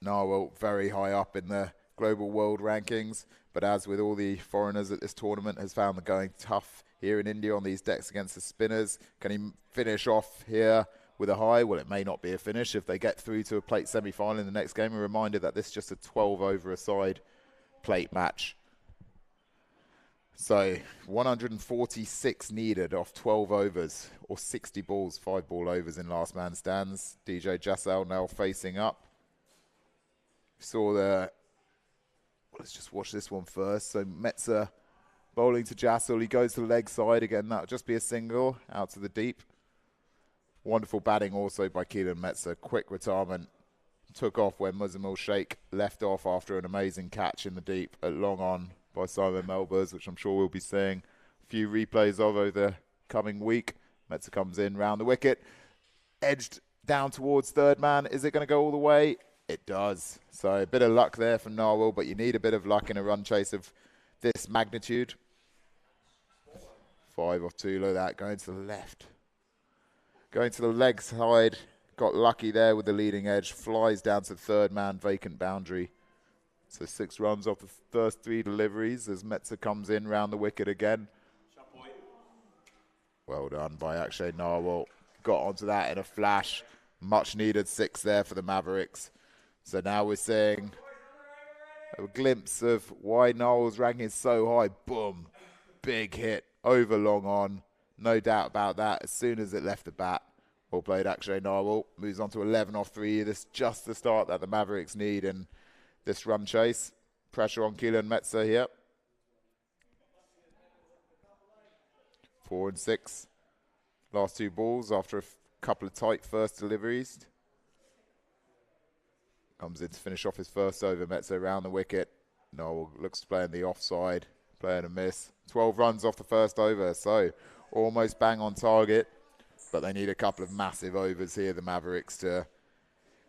Narwhal very high up in the global world rankings, but as with all the foreigners at this tournament, has found the going tough here in India on these decks against the spinners. Can he finish off here with a high? Well, it may not be a finish if they get through to a plate semi-final in the next game. A reminder that this is just a 12-over-a-side plate match. So 146 needed off 12 overs, or 60 balls, 5-ball overs in last man stands. DJ Jasal now facing up. Saw the... Let's just watch this one first. So Metzer bowling to Jasal. He goes to the leg side. Again, that'll just be a single out to the deep. Wonderful batting also by Keelan Metzer. Quick retirement. Took off when Muzamil Sheikh left off after an amazing catch in the deep at long on by Simon Melbers, which I'm sure we'll be seeing a few replays of over the coming week. Metzer comes in round the wicket. Edged down towards third man. Is it going to go all the way? It does. So a bit of luck there from Narwhal, but you need a bit of luck in a run chase of this magnitude. 5 off 2, look at that, going to the left. Going to the leg side, got lucky there with the leading edge, flies down to third man, vacant boundary. So 6 runs off the first 3 deliveries as Metzer comes in round the wicket again. Well done by Akshay Narwhal. Got onto that in a flash. Much needed 6 there for the Mavericks. So now we're seeing a glimpse of why Narwhal's ranking is so high. Boom. Big hit. Over long on. No doubt about that. As soon as it left the bat, well played Akshay Narwhal. Moves on to 11 off 3. This is just the start that the Mavericks need in this run chase. Pressure on Keelan Metzer here. 4 and 6. Last 2 balls after a couple of tight first deliveries. Comes in to finish off his first over. Metzer around the wicket. Narwhal looks to play in the offside. Playing a miss. 12 runs off the first over, so almost bang on target. But they need a couple of massive overs here, the Mavericks, to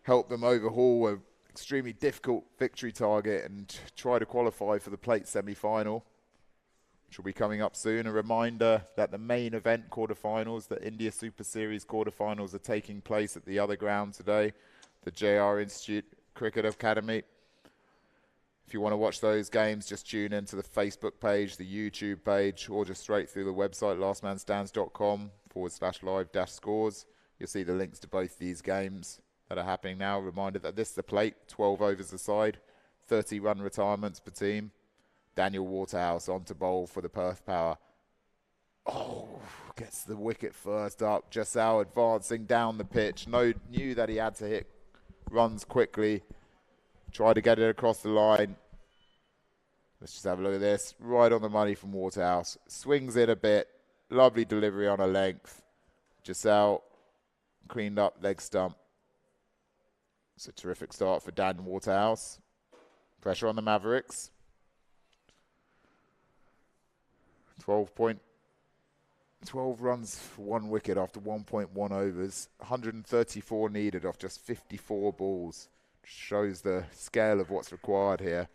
help them overhaul an extremely difficult victory target and try to qualify for the plate semi-final, which will be coming up soon. A reminder that the main event quarterfinals, the India Super Series quarterfinals, are taking place at the other ground today, the JR Institute Cricket Academy. If you want to watch those games, just tune into the Facebook page, the YouTube page, or just straight through the website, lastmanstands.com/live-scores. You'll see the links to both these games that are happening now. Reminder that this is the plate, 12 overs a side, 30-run retirements per team. Daniel Waterhouse on to bowl for the Perth Power. Oh, gets the wicket first up. Jasal advancing down the pitch. Knew that he had to hit runs quickly. Tried to get it across the line. Let's just have a look at this. Right on the money from Waterhouse. Swings it a bit. Lovely delivery on a length. Jasal cleaned up leg stump. It's a terrific start for Dan Waterhouse. Pressure on the Mavericks. 12 runs for 1 wicket after 1.1 overs. 134 needed off just 54 balls. Shows the scale of what's required here.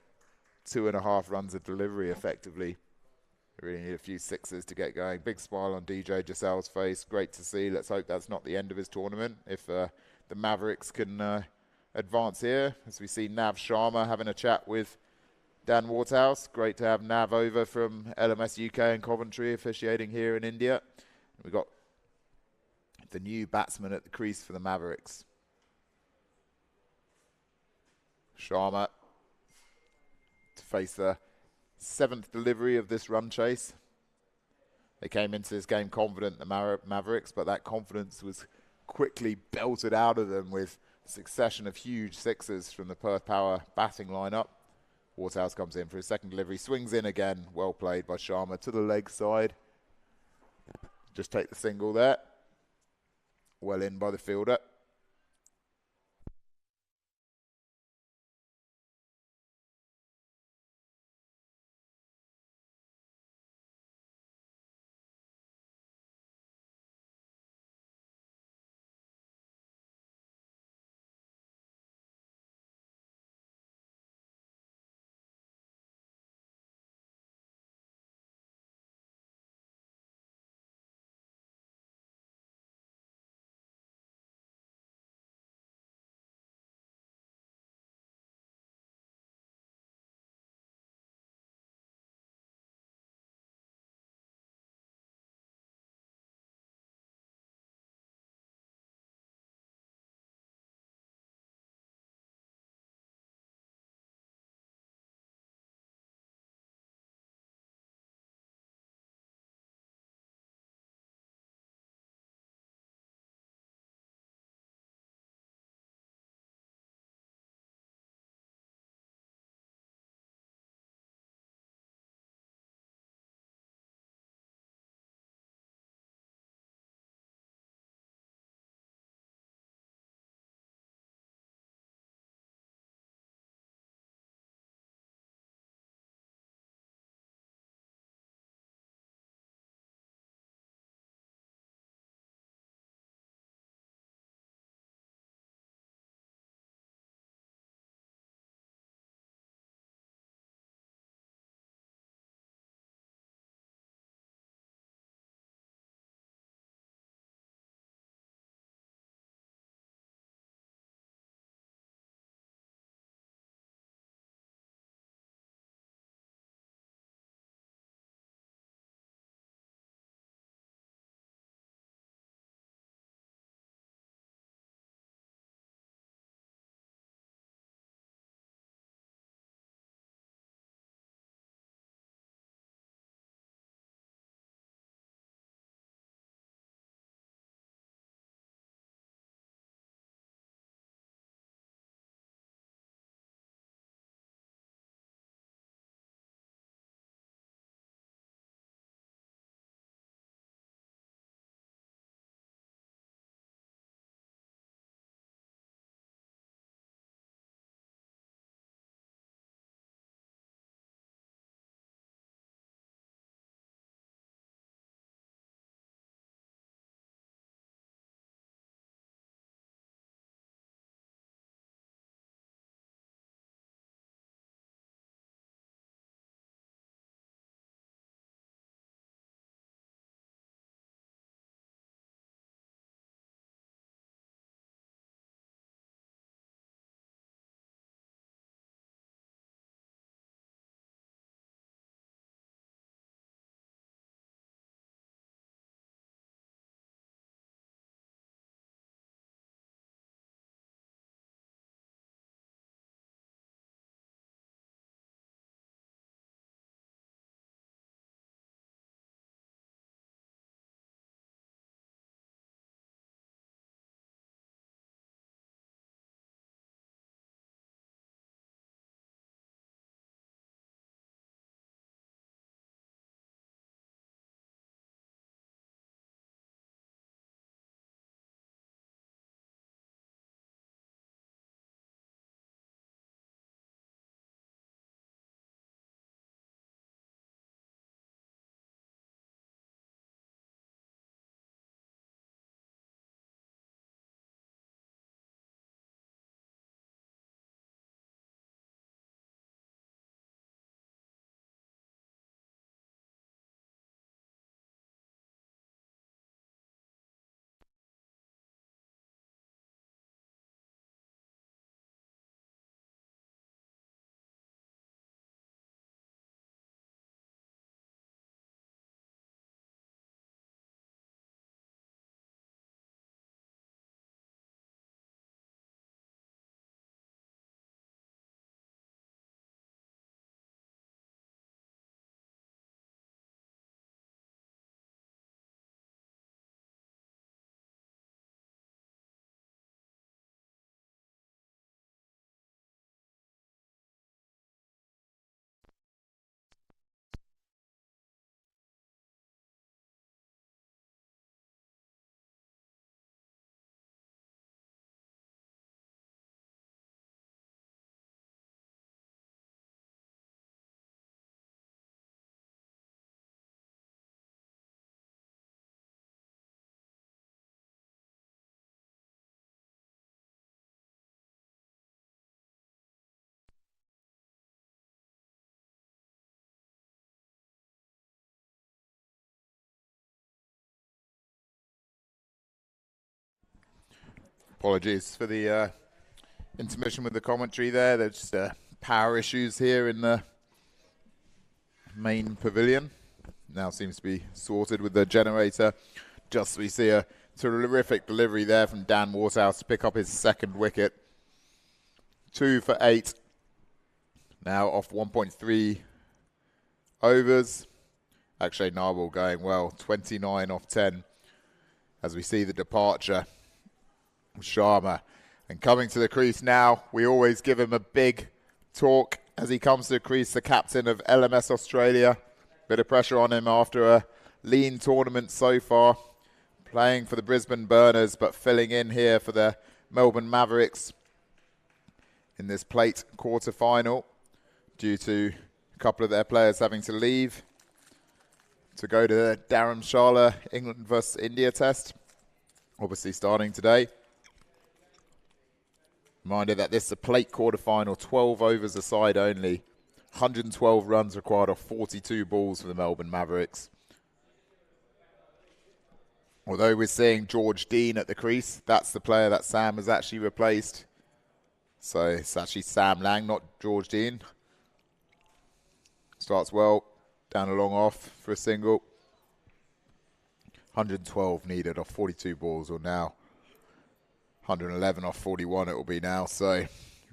2.5 runs of delivery effectively. They really need a few sixes to get going. Big smile on DJ Jasal's face. Great to see. Let's hope that's not the end of his tournament. If the Mavericks can advance here, as we see Nav Sharma having a chat with Dan Waterhouse. Great to have Nav over from LMS UK and Coventry officiating here in India. We've got the new batsman at the crease for the Mavericks. Sharma to face the 7th delivery of this run chase. They came into this game confident, the Mavericks, but that confidence was quickly belted out of them with a succession of huge sixes from the Perth Power batting lineup. Waterhouse comes in for his second delivery, swings in again, well played by Sharma to the leg side. Just take the single there. Well in by the fielder. Apologies for the intermission with the commentary there. There's just power issues here in the main pavilion. Now seems to be sorted with the generator. Just we see a terrific delivery there from Dan Waterhouse to pick up his second wicket. 2 for 8. Now off 1.3 overs. Akshay Narwal going well. 29 off 10. As we see the departure of Sharma. And coming to the crease now, we always give him a big talk as he comes to the crease, the captain of LMS Australia. Bit of pressure on him after a lean tournament so far. Playing for the Brisbane Burners, but filling in here for the Melbourne Mavericks in this plate quarter-final due to a couple of their players having to leave to go to the Dharamshala England vs India test, obviously starting today. Reminder that this is a plate quarter-final, 12 overs aside only. 112 runs required off 42 balls for the Melbourne Mavericks. Although we're seeing George Dean at the crease, that's the player that Sam has actually replaced. So it's actually Sam Lang, not George Dean. Starts well, down a long off for a single. 112 needed off 42 balls, or now 111 off 41 it will be now. So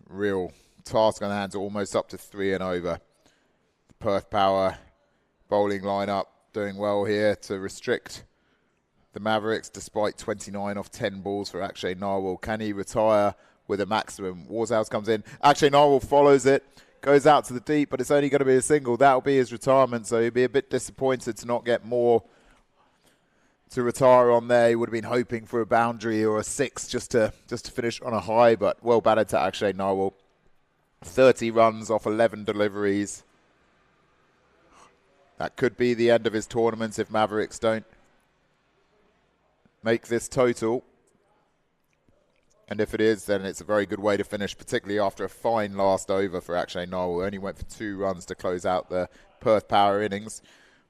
real task on the hands, almost up to 3 and over. The Perth Power bowling lineup doing well here to restrict the Mavericks despite 29 off 10 balls for Akshay Narwal. Can he retire with a maximum? Waterhouse comes in. Akshay Narwal follows it, goes out to the deep, but it's only going to be a single. That'll be his retirement, so he'll be a bit disappointed to not get more to retire on there. He would have been hoping for a boundary or a 6 just to finish on a high, but well batted to Akshay Narwal. 30 runs off 11 deliveries. That could be the end of his tournament if Mavericks don't make this total. And if it is, then it's a very good way to finish, particularly after a fine last over for Akshay Narwal. Only went for 2 runs to close out the Perth Power innings.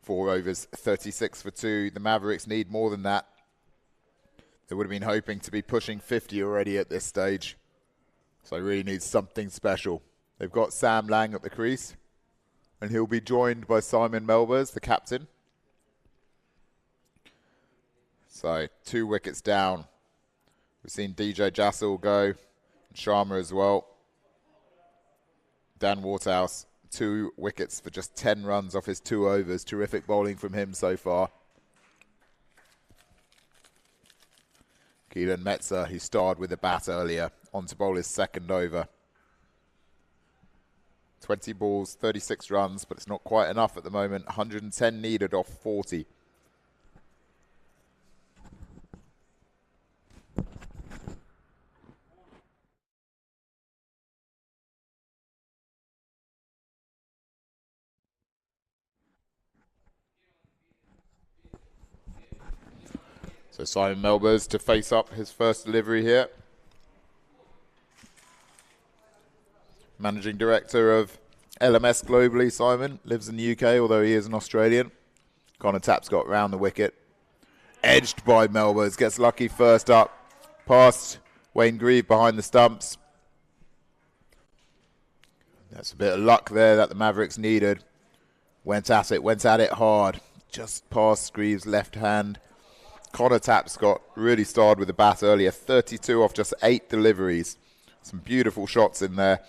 4 overs, 36 for 2. The Mavericks need more than that. They would have been hoping to be pushing 50 already at this stage. So really needs something special. They've got Sam Lang at the crease. And he'll be joined by Simon Melbers, the captain. So 2 wickets down. We've seen DJ Jassal go, and Sharma as well. Dan Waterhouse, 2 wickets for just 10 runs off his 2 overs. Terrific bowling from him so far. Keelan Metzer, who starred with the bat earlier, on to bowl his second over. 20 balls, 36 runs, but it's not quite enough at the moment. 110 needed off 40. So Simon Melbers to face up his first delivery here. Managing Director of LMS globally, Simon. Lives in the UK, although he is an Australian. Connor Tapp's got round the wicket. Edged by Melbers. Gets lucky first up. Past Wayne Grieve behind the stumps. That's a bit of luck there that the Mavericks needed. Went at it hard. Just past Grieve's left hand. Connor Tapp's got really starred with the bat earlier. 32 off just 8 deliveries. Some beautiful shots in there.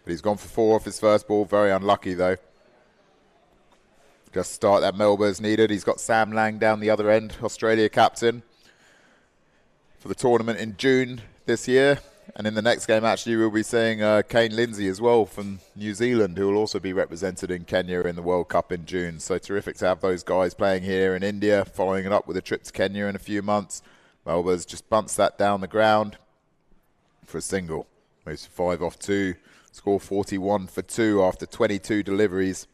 But he's gone for 4 off his first ball. Very unlucky, though. Just start that Melbourne's needed. He's got Sam Lang down the other end, Australia captain, for the tournament in June this year. And in the next game, actually, we'll be seeing Kane Lindsay as well from New Zealand, who will also be represented in Kenya in the World Cup in June. So terrific to have those guys playing here in India, following it up with a trip to Kenya in a few months. Melbourne's just bunts that down the ground for a single. Moves to 5 off 2. Score 41 for 2 after 22 deliveries.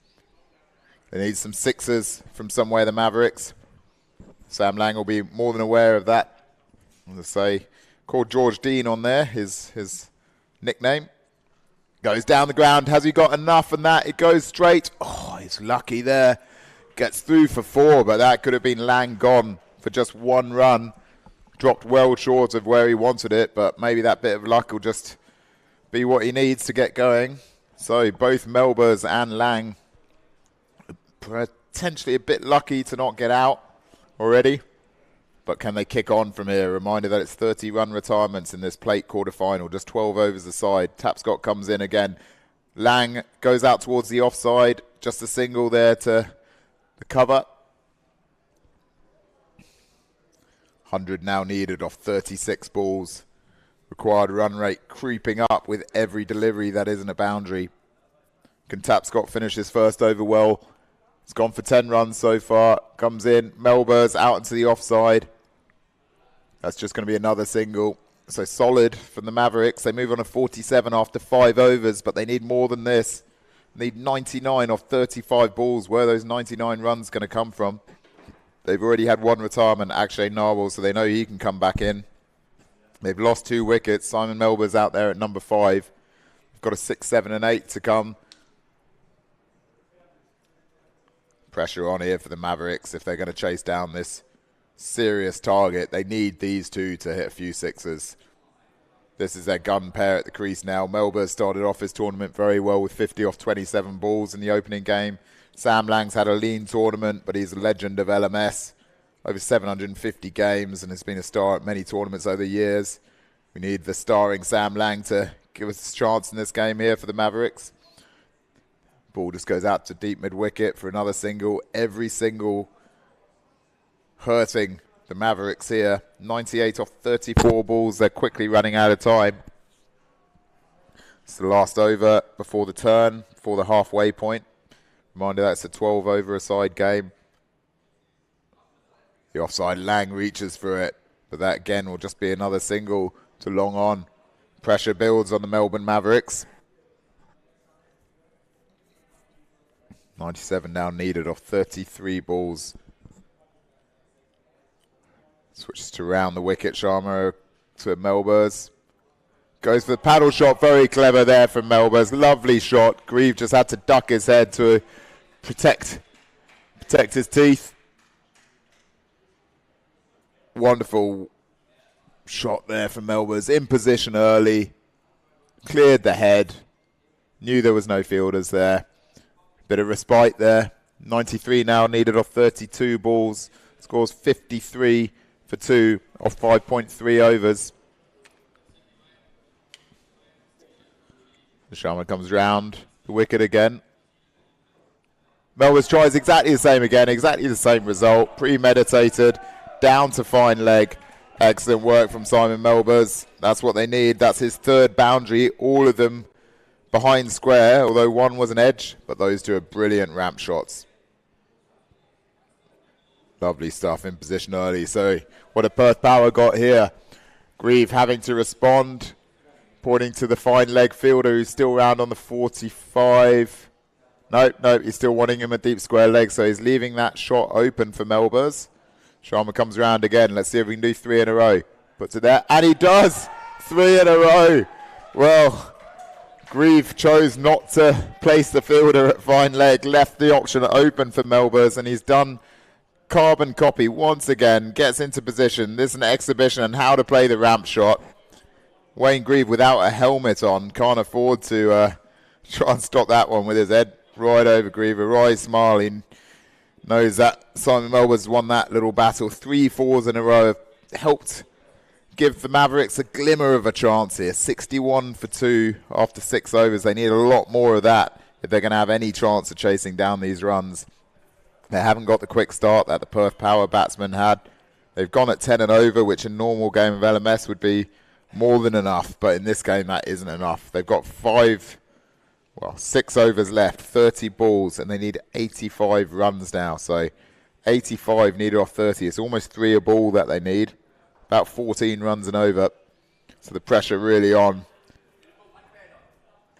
They need some sixes from somewhere, the Mavericks. Sam Lang will be more than aware of that. I'm going to say, called George Dean on there, his nickname. Goes down the ground. Has he got enough? And that, it goes straight. Oh, he's lucky there. Gets through for 4, but that could have been Lang gone for just 1 run. Dropped well short of where he wanted it, but maybe that bit of luck will just be what he needs to get going. So both Melbourne and Lang potentially a bit lucky to not get out already. But can they kick on from here? Reminder that it's 30-run retirements in this plate quarterfinal. Just 12 overs aside. Tapscott comes in again. Lang goes out towards the offside. Just a single there to the cover. 100 now needed off 36 balls. Required run rate creeping up with every delivery that isn't a boundary. Can Tapscott finish his first over well? It's gone for 10 runs so far. Comes in. Melbourne's out into the offside. That's just going to be another single. So solid from the Mavericks. They move on to 47 after 5 overs, but they need more than this. Need 99 off 35 balls. Where are those 99 runs going to come from? They've already had one retirement, Akshay Narwhal, so they know he can come back in. They've lost 2 wickets. Simon Melbourne's out there at number 5. They've got a 6, 7 and 8 to come. Pressure on here for the Mavericks if they're going to chase down this serious target. They need these two to hit a few sixes. This is their gun pair at the crease now. Melbourne started off his tournament very well with 50 off 27 balls in the opening game. Sam Lang's had a lean tournament, but he's a legend of LMS. Over 750 games and has been a star at many tournaments over the years. We need the starring Sam Lang to give us a chance in this game here for the Mavericks. Ball just goes out to deep mid-wicket for another single. Every single hurting the Mavericks here. 98 off 34 balls. They're quickly running out of time. It's the last over before the turn, before the halfway point. Reminder that's a 12-over-a-side game. The offside Lang reaches for it, but that again will just be another single to long on. Pressure builds on the Melbourne Mavericks. 97 now needed off 33 balls. Switches to round the wicket. Sharma to Melbourne's. Goes for the paddle shot. Very clever there from Melbourne's. Lovely shot. Grieve just had to duck his head to protect his teeth. Wonderful shot there from Melbourne's. In position early. Cleared the head. Knew there was no fielders there. Bit of respite there. 93 now needed off 32 balls. Scores 53 for 2 off 5.3 overs. Sharma comes round the wicket again. Melbourne tries exactly the same again. Exactly the same result. Premeditated. Down to fine leg. Excellent work from Simon Melbourne. That's what they need. That's his 3rd boundary. All of them behind square, although one was an edge, but those 2 are brilliant ramp shots. Lovely stuff in position early. So what a Perth Power got here. Grieve having to respond, pointing to the fine leg fielder who's still round on the 45. No, he's still wanting him a deep square leg, so he's leaving that shot open for Melbourne. Sharma comes round again. Let's see if we can do 3 in a row. Puts it there, and he does! 3 in a row. Well, Grieve chose not to place the fielder at fine leg, left the option open for Melbourne, and he's done carbon copy once again, gets into position. This is an exhibition on how to play the ramp shot. Wayne Grieve, without a helmet on, can't afford to try and stop that one with his head right over Grieve. A wry smile. He knows that Simon Melbourne's won that little battle. 3 fours in a row have helped give the Mavericks a glimmer of a chance here. 61 for 2 after 6 overs. They need a lot more of that if they're going to have any chance of chasing down these runs. They haven't got the quick start that the Perth Power batsmen had. They've gone at 10 and over, which in a normal game of LMS would be more than enough. But in this game, that isn't enough. They've got 6 overs left, 30 balls, and they need 85 runs now. So 85 needed off 30. It's almost 3 a ball that they need. About 14 runs and over. So the pressure really on.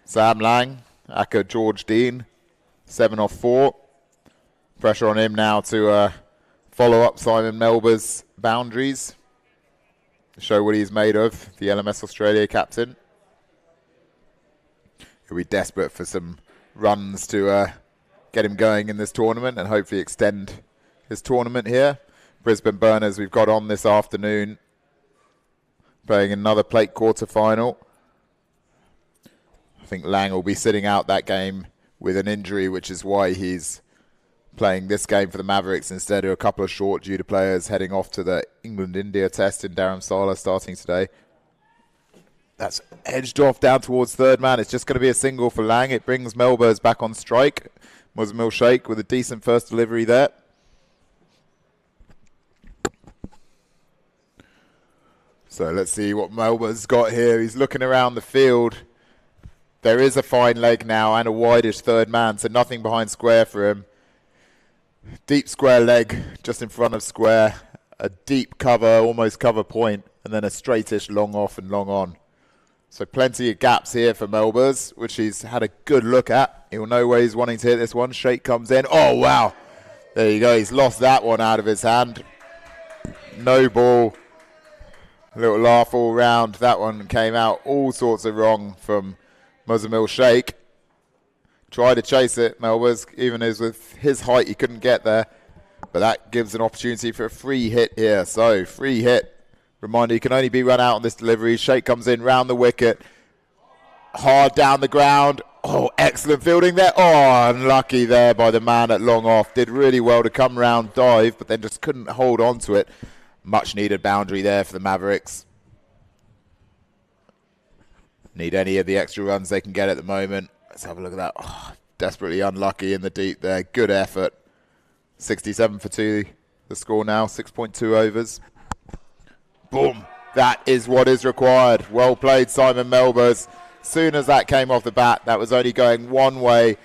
Sam Lang, Aka George Dean, 7 off 4. Pressure on him now to follow up Simon Melbourne's boundaries. Show what he's made of, the LMS Australia captain. He'll be desperate for some runs to get him going in this tournament and hopefully extend his tournament here. Brisbane Burners we've got on this afternoon. playing another plate quarter-final. I think Lang will be sitting out that game with an injury, which is why he's playing this game for the Mavericks instead of a couple of short due to players heading off to the England-India test in Dharamsala starting today. That's edged off down towards third man. It's just going to be a single for Lang. It brings Melbourne back on strike. Muzamil Sheikh with a decent first delivery there. So let's see what Melbourne's got here. He's looking around the field. There is a fine leg now and a wideish third man, so nothing behind square for him. Deep square leg just in front of square. A deep cover, almost cover point, and then a straightish long off and long on. So plenty of gaps here for Melbourne, which he's had a good look at. He'll know where he's wanting to hit this one. Sheikh comes in. Oh, wow. There you go. He's lost that one out of his hand. No ball. A little laugh all round. That one came out all sorts of wrong from Muzamil Sheikh. Tried to chase it, Melbourne. Even as with his height, he couldn't get there. But that gives an opportunity for a free hit here. So, free hit. Reminder, you can only be run out on this delivery. Sheikh comes in round the wicket. Hard down the ground. Oh, excellent fielding there. Oh, unlucky there by the man at long off. Did really well to come round, dive, but then just couldn't hold on to it. Much needed boundary there for the Mavericks. Need any of the extra runs they can get at the moment. Let's have a look at that. Oh, desperately unlucky in the deep there. Good effort. 67 for 2. The score now, 6.2 overs. Boom. That is what is required. Well played, Simon Melbourne. Soon as that came off the bat, that was only going one way.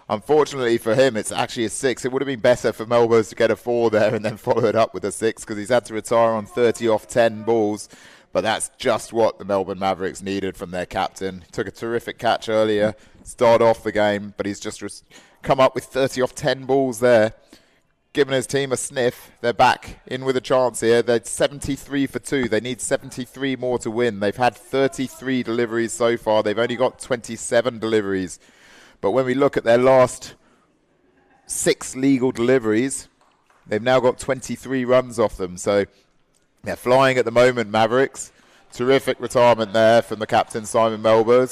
Unfortunately for him, it's actually a 6. It would have been better for Melbourne to get a 4 there and then follow it up with a 6 because he's had to retire on 30 off 10 balls. But that's just what the Melbourne Mavericks needed from their captain. Took a terrific catch earlier, started off the game, but he's just come up with 30 off 10 balls there. Giving his team a sniff. They're back in with a chance here. They're 73 for 2. They need 73 more to win. They've had 33 deliveries so far. They've only got 27 deliveries. But when we look at their last 6 legal deliveries, they've now got 23 runs off them. So they're flying at the moment, Mavericks. Terrific retirement there from the captain, Simon Melbourne.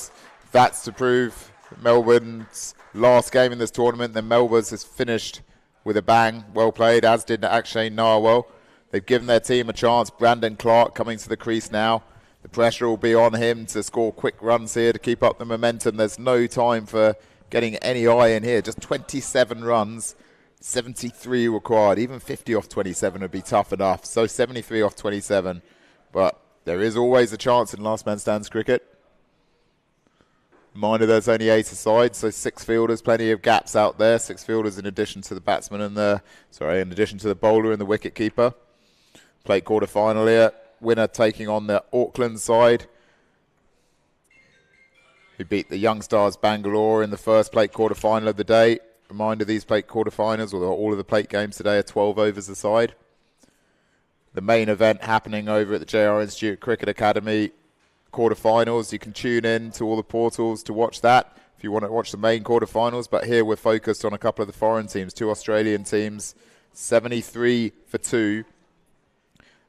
That's to prove Melbourne's last game in this tournament. Then Melbourne has finished with a bang. Well played, as did Akshay Narwhal. They've given their team a chance. Brandon Clark coming to the crease now. The pressure will be on him to score quick runs here to keep up the momentum. There's no time for getting any eye in here. Just 27 runs, 73 required. Even 50 off 27 would be tough enough. So 73 off 27. But there is always a chance in last man stands cricket. Reminder, there's only 8 aside, so 6 fielders, plenty of gaps out there. 6 fielders in addition to the batsman and in addition to the bowler and the wicket keeper. Plate quarter final here. Winner taking on the Auckland side, who beat the Young Stars Bangalore in the first plate quarter final of the day. Reminder, these plate quarter finals, or all of the plate games today, are 12 overs aside. The main event happening over at the JR Institute Cricket Academy. Quarterfinals, you can tune in to all the portals to watch that if you want to watch the main quarterfinals. But here we're focused on a couple of the foreign teams, 2 Australian teams, 73 for 2.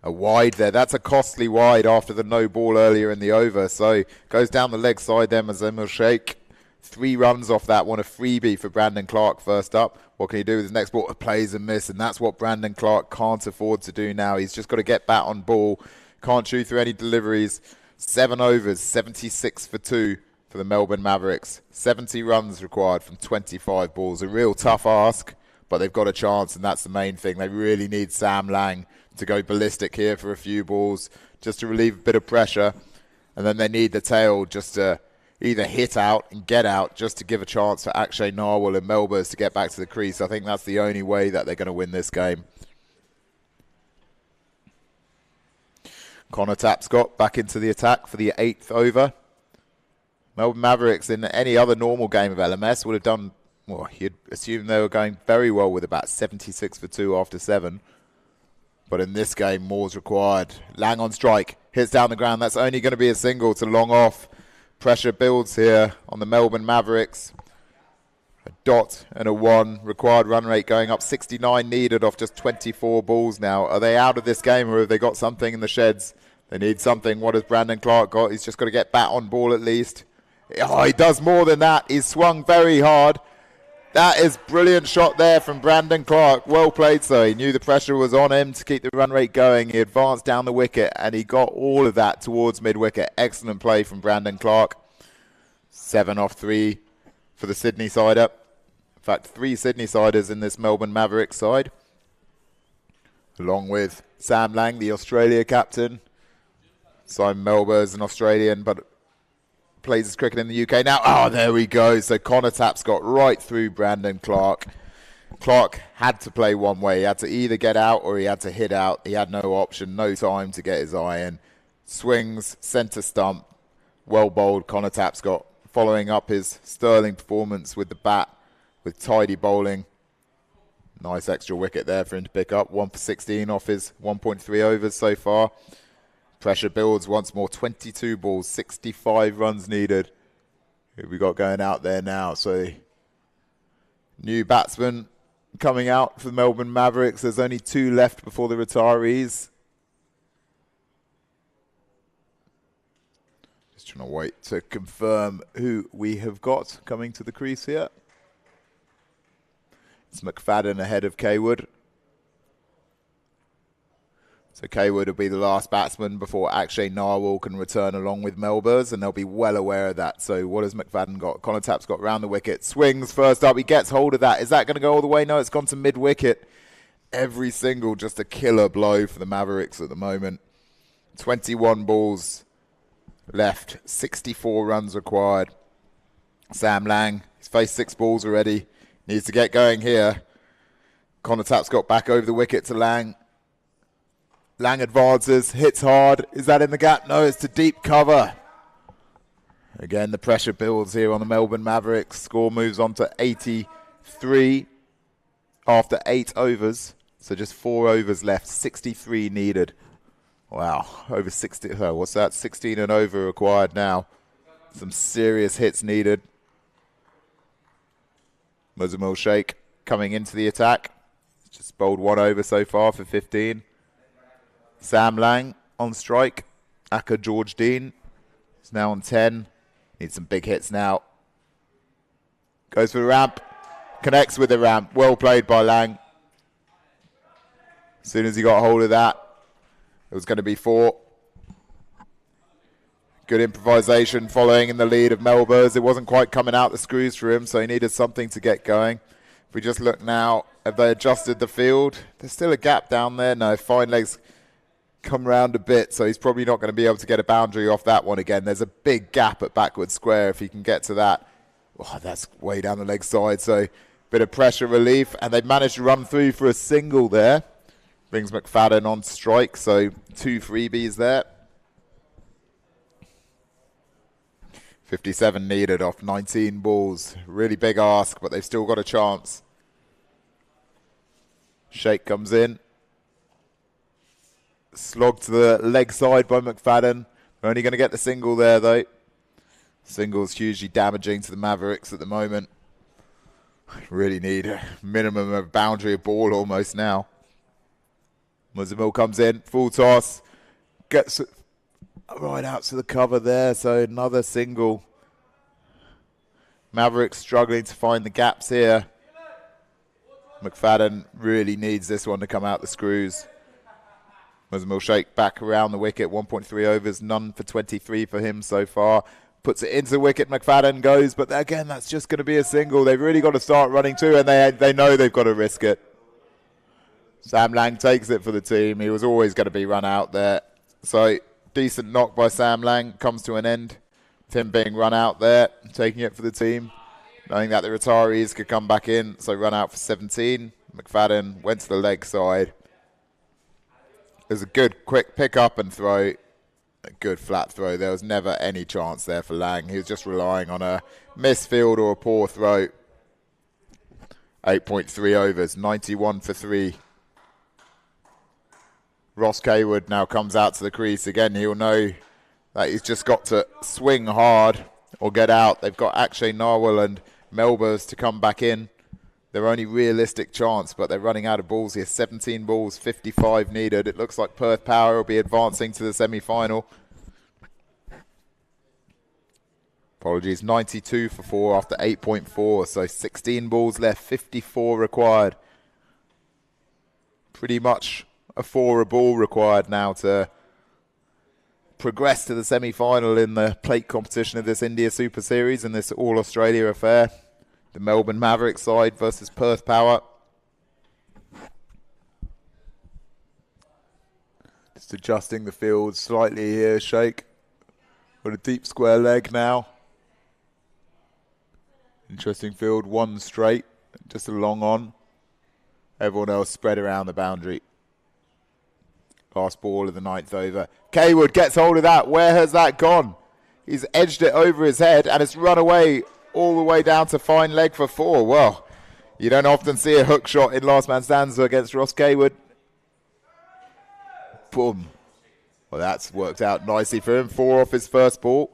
A wide there. That's a costly wide after the no ball earlier in the over. So goes down the leg side there, Muzamil Sheikh. 3 runs off that one, a freebie for Brandon Clark first up. What can he do with his next ball? Plays and miss, and that's what Brandon Clark can't afford to do now. He's just got to get bat on ball. Can't chew through any deliveries. 7 overs, 76 for 2 for the Melbourne Mavericks. 70 runs required from 25 balls. A real tough ask, but they've got a chance, and that's the main thing. They really need Sam Lang to go ballistic here for a few balls, just to relieve a bit of pressure. And then they need the tail just to either hit out and get out, just to give a chance for Akshay Narwhal and Melbourne to get back to the crease. I think that's the only way that they're going to win this game. Connor Tapscott back into the attack for the 8th over. Melbourne Mavericks in any other normal game of LMS would have done, well, you'd assume they were going very well with about 76 for 2 after 7. But in this game, more's required. Lang on strike, hits down the ground. That's only going to be a single to long off. Pressure builds here on the Melbourne Mavericks. A dot and a 1. Required run rate going up. 69 needed off just 24 balls now. Are they out of this game, or have they got something in the sheds? They need something. What has Brandon Clark got? He's just got to get bat on ball at least. Oh, he does more than that. He's swung very hard. That is brilliant shot there from Brandon Clark. Well played, sir. He knew the pressure was on him to keep the run rate going. He advanced down the wicket, and he got all of that towards mid-wicket. Excellent play from Brandon Clark. 7 off 3 for the Sydney sider. In fact, 3 Sydney siders in this Melbourne Mavericks side. Along with Sam Lang, the Australia captain. Simon Melbourne is an Australian, but plays his cricket in the UK now. Oh, there we go. So Connor Taps got right through Brandon Clark. Clark had to play one way. He had to either get out or he had to hit out. He had no option, no time to get his iron. Swings, centre stump. Well bowled. Connor Taps got following up his sterling performance with the bat, with tidy bowling. Nice extra wicket there for him to pick up. 1 for 16 off his 1.3 overs so far. Pressure builds once more. 22 balls, 65 runs needed. Who we got going out there now? So, new batsman coming out for the Melbourne Mavericks. There's only 2 left before the retirees. Just trying to wait to confirm who we have got coming to the crease here. It's McFadden ahead of Kaywood. So Kaywood will be the last batsman before Akshay Narwhal can return along with Melbourne, and they'll be well aware of that. So what has McFadden got? Connor Taps got round the wicket. Swings first up. He gets hold of that. Is that going to go all the way? No, it's gone to mid-wicket. Every single just a killer blow for the Mavericks at the moment. 21 balls left. 64 runs required. Sam Lang, he's faced 6 balls already. Needs to get going here. Connor Taps got back over the wicket to Lang. Lang advances, hits hard. Is that in the gap? No, it's to deep cover. Again, the pressure builds here on the Melbourne Mavericks. Score moves on to 83 after 8 overs. So just 4 overs left, 63 needed. Wow, over 60. Oh, what's that? 16 and over required now. Some serious hits needed. Muzamil Sheikh coming into the attack. Just bowled 1 over so far for 15. Sam Lang on strike. Akka George Dean is now on 10. Needs some big hits now. Goes for the ramp. Connects with the ramp. Well played by Lang. As soon as he got hold of that, it was going to be 4. Good improvisation following in the lead of Melbourne. It wasn't quite coming out the screws for him, so he needed something to get going. If we just look now, have they adjusted the field? There's still a gap down there. No, fine legs come round a bit, so he's probably not going to be able to get a boundary off that one again. There's a big gap at backward square if he can get to that. Oh, that's way down the leg side, so bit of pressure relief, and they've managed to run through for a single there. Brings McFadden on strike, so 2 freebies there. 57 needed off 19 balls. Really big ask, but they've still got a chance. Sheikh comes in. Slogged to the leg side by McFadden. We're only going to get the single there, though. Single's hugely damaging to the Mavericks at the moment. Really need a minimum of boundary of ball almost now. Muzamil comes in, full toss. Gets right out to the cover there, so another single. Mavericks struggling to find the gaps here. McFadden really needs this one to come out the screws. Muzamil Sheikh back around the wicket, 1.3 overs, none for 23 for him so far. Puts it into the wicket, McFadden goes, but again, that's just going to be a single. They've really got to start running too, and they know they've got to risk it. Sam Lang takes it for the team. He was always going to be run out there. So, decent knock by Sam Lang comes to an end. With him being run out there, taking it for the team. Knowing that the retirees could come back in, so run out for 17. McFadden went to the leg side. There's a good quick pick up and throw. A good flat throw. There was never any chance there for Lang. He was just relying on a misfield or a poor throw. 8.3 overs, 91 for 3. Ross Kaywood now comes out to the crease. Again, he'll know that he's just got to swing hard or get out. They've got Akshay Narwhal and Melbourne's to come back in. Their only realistic chance, but they're running out of balls here. 17 balls, 55 needed. It looks like Perth Power will be advancing to the semi-final. Apologies, 92 for 4 after 8.4, so 16 balls left, 54 required. Pretty much a 4 a ball required now to progress to the semi-final in the plate competition of this India Super Series and this All-Australia affair. The Melbourne Mavericks side versus Perth Power. Just adjusting the field slightly here, Sheikh. Got a deep square leg now. Interesting field, one straight, just a long on. Everyone else spread around the boundary. Last ball of the 9th over. Kaywood gets hold of that. Where has that gone? He's edged it over his head and it's run away all the way down to fine leg for 4. Well, you don't often see a hook shot in last man stands against Ross Kaywood. Boom. Well, that's worked out nicely for him. 4 off his first ball.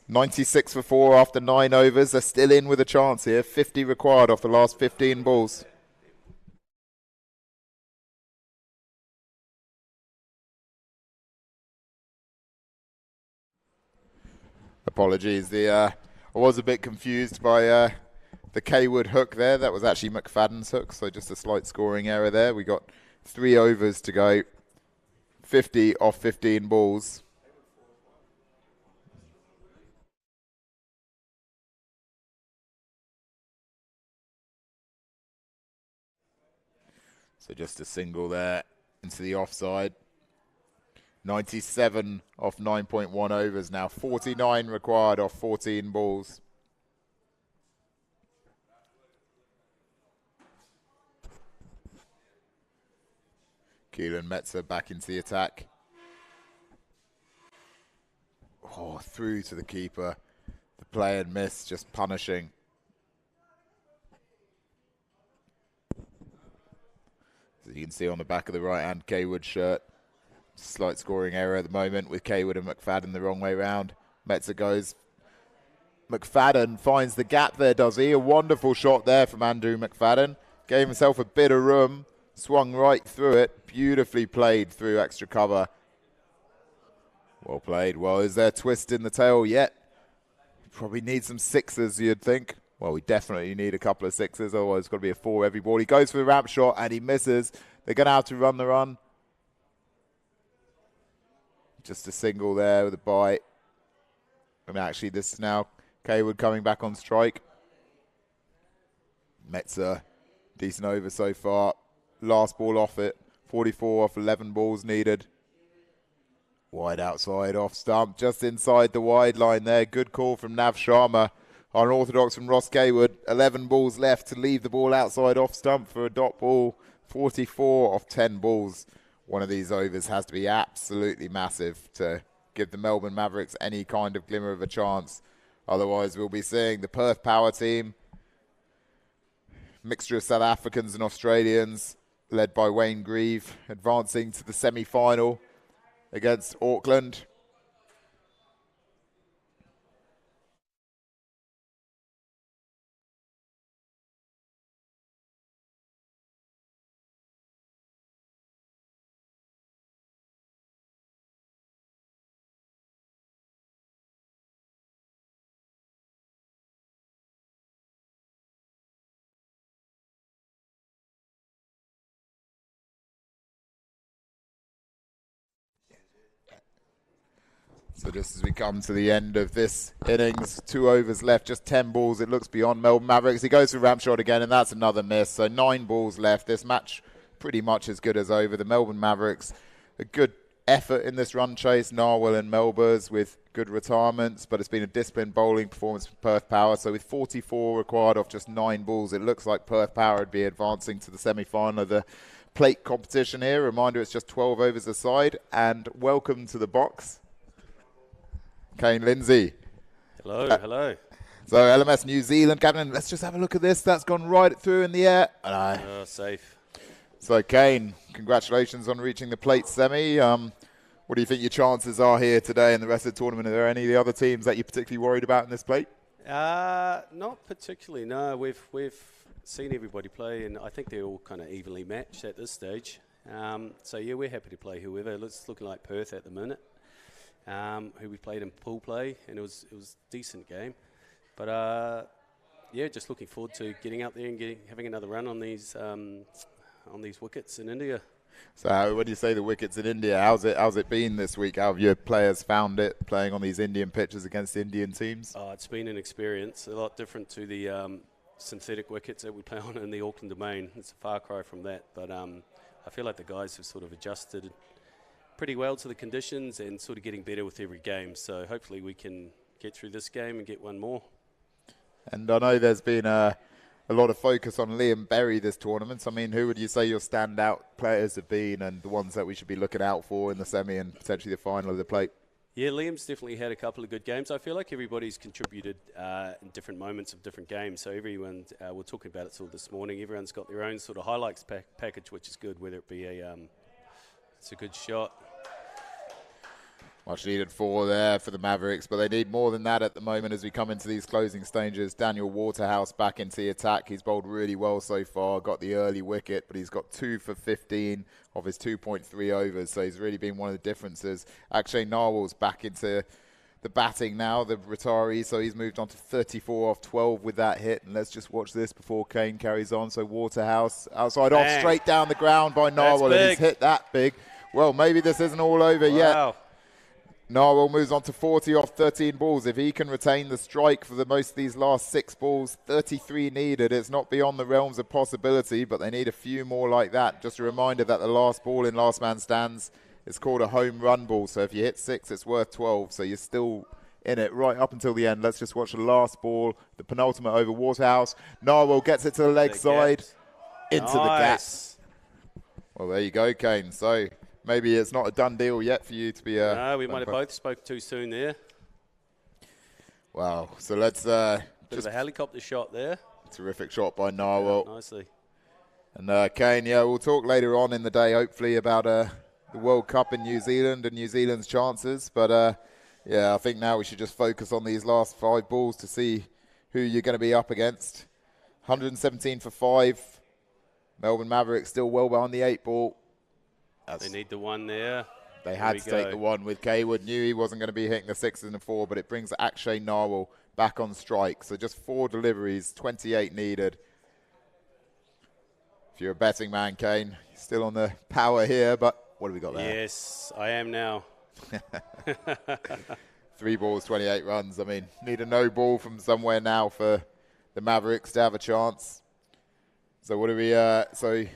96 for 4 after 9 overs. They're still in with a chance here. 50 required off the last 15 balls. Apologies. I was a bit confused by the Kaywood hook there. That was actually McFadden's hook, so just a slight scoring error there. We got 3 overs to go. 50 off 15 balls. So just a single there into the offside. 97 off 9.1 overs now. 49 required off 14 balls. Keelan Metzer back into the attack. Oh, through to the keeper. The play and miss, just punishing. As you can see on the back of the right-hand Kaywood shirt. Slight scoring error at the moment with Kaywood and McFadden the wrong way round. Metzer goes. McFadden finds the gap there, does he? A wonderful shot there from Andrew McFadden. Gave himself a bit of room. Swung right through it. Beautifully played through extra cover. Well played. Well, is there a twist in the tail yet? Probably need some sixes, you'd think. Well, we definitely need a couple of sixes, otherwise it's got to be a 4 every ball. He goes for the ramp shot and he misses. They're going to have to run the run. Just a single there with a bite. And actually, this is now Kaywood coming back on strike. Metzer, decent over so far. Last ball off it. 44 off 11 balls needed. Wide outside, off stump, just inside the wide line there. Good call from Nav Sharma. Unorthodox from Ross Kaywood. 11 balls left to leave the ball outside off stump for a dot ball. 44 off 10 balls. One of these overs has to be absolutely massive to give the Melbourne Mavericks any kind of glimmer of a chance. Otherwise, we'll be seeing the Perth Power team, mixture of South Africans and Australians, led by Wayne Grieve, advancing to the semi-final against Auckland. So just as we come to the end of this innings, 2 overs left, just 10 balls. It looks beyond Melbourne Mavericks. He goes for ramp shot again, and that's another miss. So 9 balls left. This match pretty much as good as over. The Melbourne Mavericks, a good effort in this run chase. Narwhal and Melbourne's with good retirements, but it's been a disciplined bowling performance for Perth Power. So with 44 required off just 9 balls, it looks like Perth Power would be advancing to the semi-final of the plate competition here. Reminder, it's just 12 overs aside. And welcome to the box, Kane Lindsay. Hello, hello. So LMS New Zealand, Captain, let's just have a look at this. That's gone right through in the air. Safe. So Kane, congratulations on reaching the plate semi. What do you think your chances are here today and the rest of the tournament? Are there any of the other teams that you're particularly worried about in this plate? Not particularly. No, we've seen everybody play, and I think they're all kind of evenly matched at this stage. So yeah, we're happy to play whoever. It's looking like Perth at the minute, who we played in pool play, and it was a decent game. But yeah, just looking forward to getting out there and having another run on these wickets in India. So when you say the wickets in India, how's it been this week? How have your players found it playing on these Indian pitches against Indian teams? Oh, it's been an experience, a lot different to the synthetic wickets that we play on in the Auckland domain. It's a far cry from that, but I feel like the guys have sort of adjusted pretty well to the conditions and sort of getting better with every game. So hopefully we can get through this game and get one more. And I know there's been a lot of focus on Liam Berry this tournament. I mean, who would you say your standout players have been and the ones that we should be looking out for in the semi and potentially the final of the plate? Yeah, Liam's definitely had a couple of good games. I feel like everybody's contributed in different moments of different games. So everyone, we're talking about it sort of this morning, everyone's got their own sort of highlights package, which is good, whether it be it's a good shot. Much needed 4 there for the Mavericks, but they need more than that at the moment as we come into these closing stages. Daniel Waterhouse back into the attack. He's bowled really well so far, got the early wicket, but he's got 2 for 15 of his 2.3 overs, so he's really been one of the differences. Akshay Narwal's back into the batting now, the retiree, so he's moved on to 34 off 12 with that hit. And let's just watch this before Kane carries on. So Waterhouse outside off, straight down the ground by Narwal, and he's hit that big. Well, maybe this isn't all over yet. Narwal moves on to 40 off 13 balls. If he can retain the strike for the most of these last 6 balls, 33 needed. It's not beyond the realms of possibility, but they need a few more like that. Just a reminder that the last ball in last man stands is called a home run ball. So if you hit 6, it's worth 12. So you're still in it right up until the end. Let's just watch the last ball, the penultimate over Waterhouse. Narwal gets it to the leg side, into the gaps. Well, there you go, Kane. So maybe it's not a done deal yet for you to be a... No, we might have both spoke too soon there. Wow. So let's... Bit of a helicopter shot there. Terrific shot by Narwal. Yeah, nicely. And Kane, yeah, we'll talk later on in the day, hopefully, about the World Cup in New Zealand and New Zealand's chances. But, yeah, I think now we should just focus on these last 5 balls to see who you're going to be up against. 117 for 5. Melbourne Mavericks still well behind the 8 ball. They need the 1 there. They had to take the 1 with Kaywood. Knew he wasn't going to be hitting the 6 and the 4, but it brings Akshay Narwal back on strike. So just 4 deliveries, 28 needed. If you're a betting man, Kane, you're still on the power here, but what have we got there? Yes, I am now. 3 balls, 28 runs. I mean, need a no ball from somewhere now for the Mavericks to have a chance. So what do we...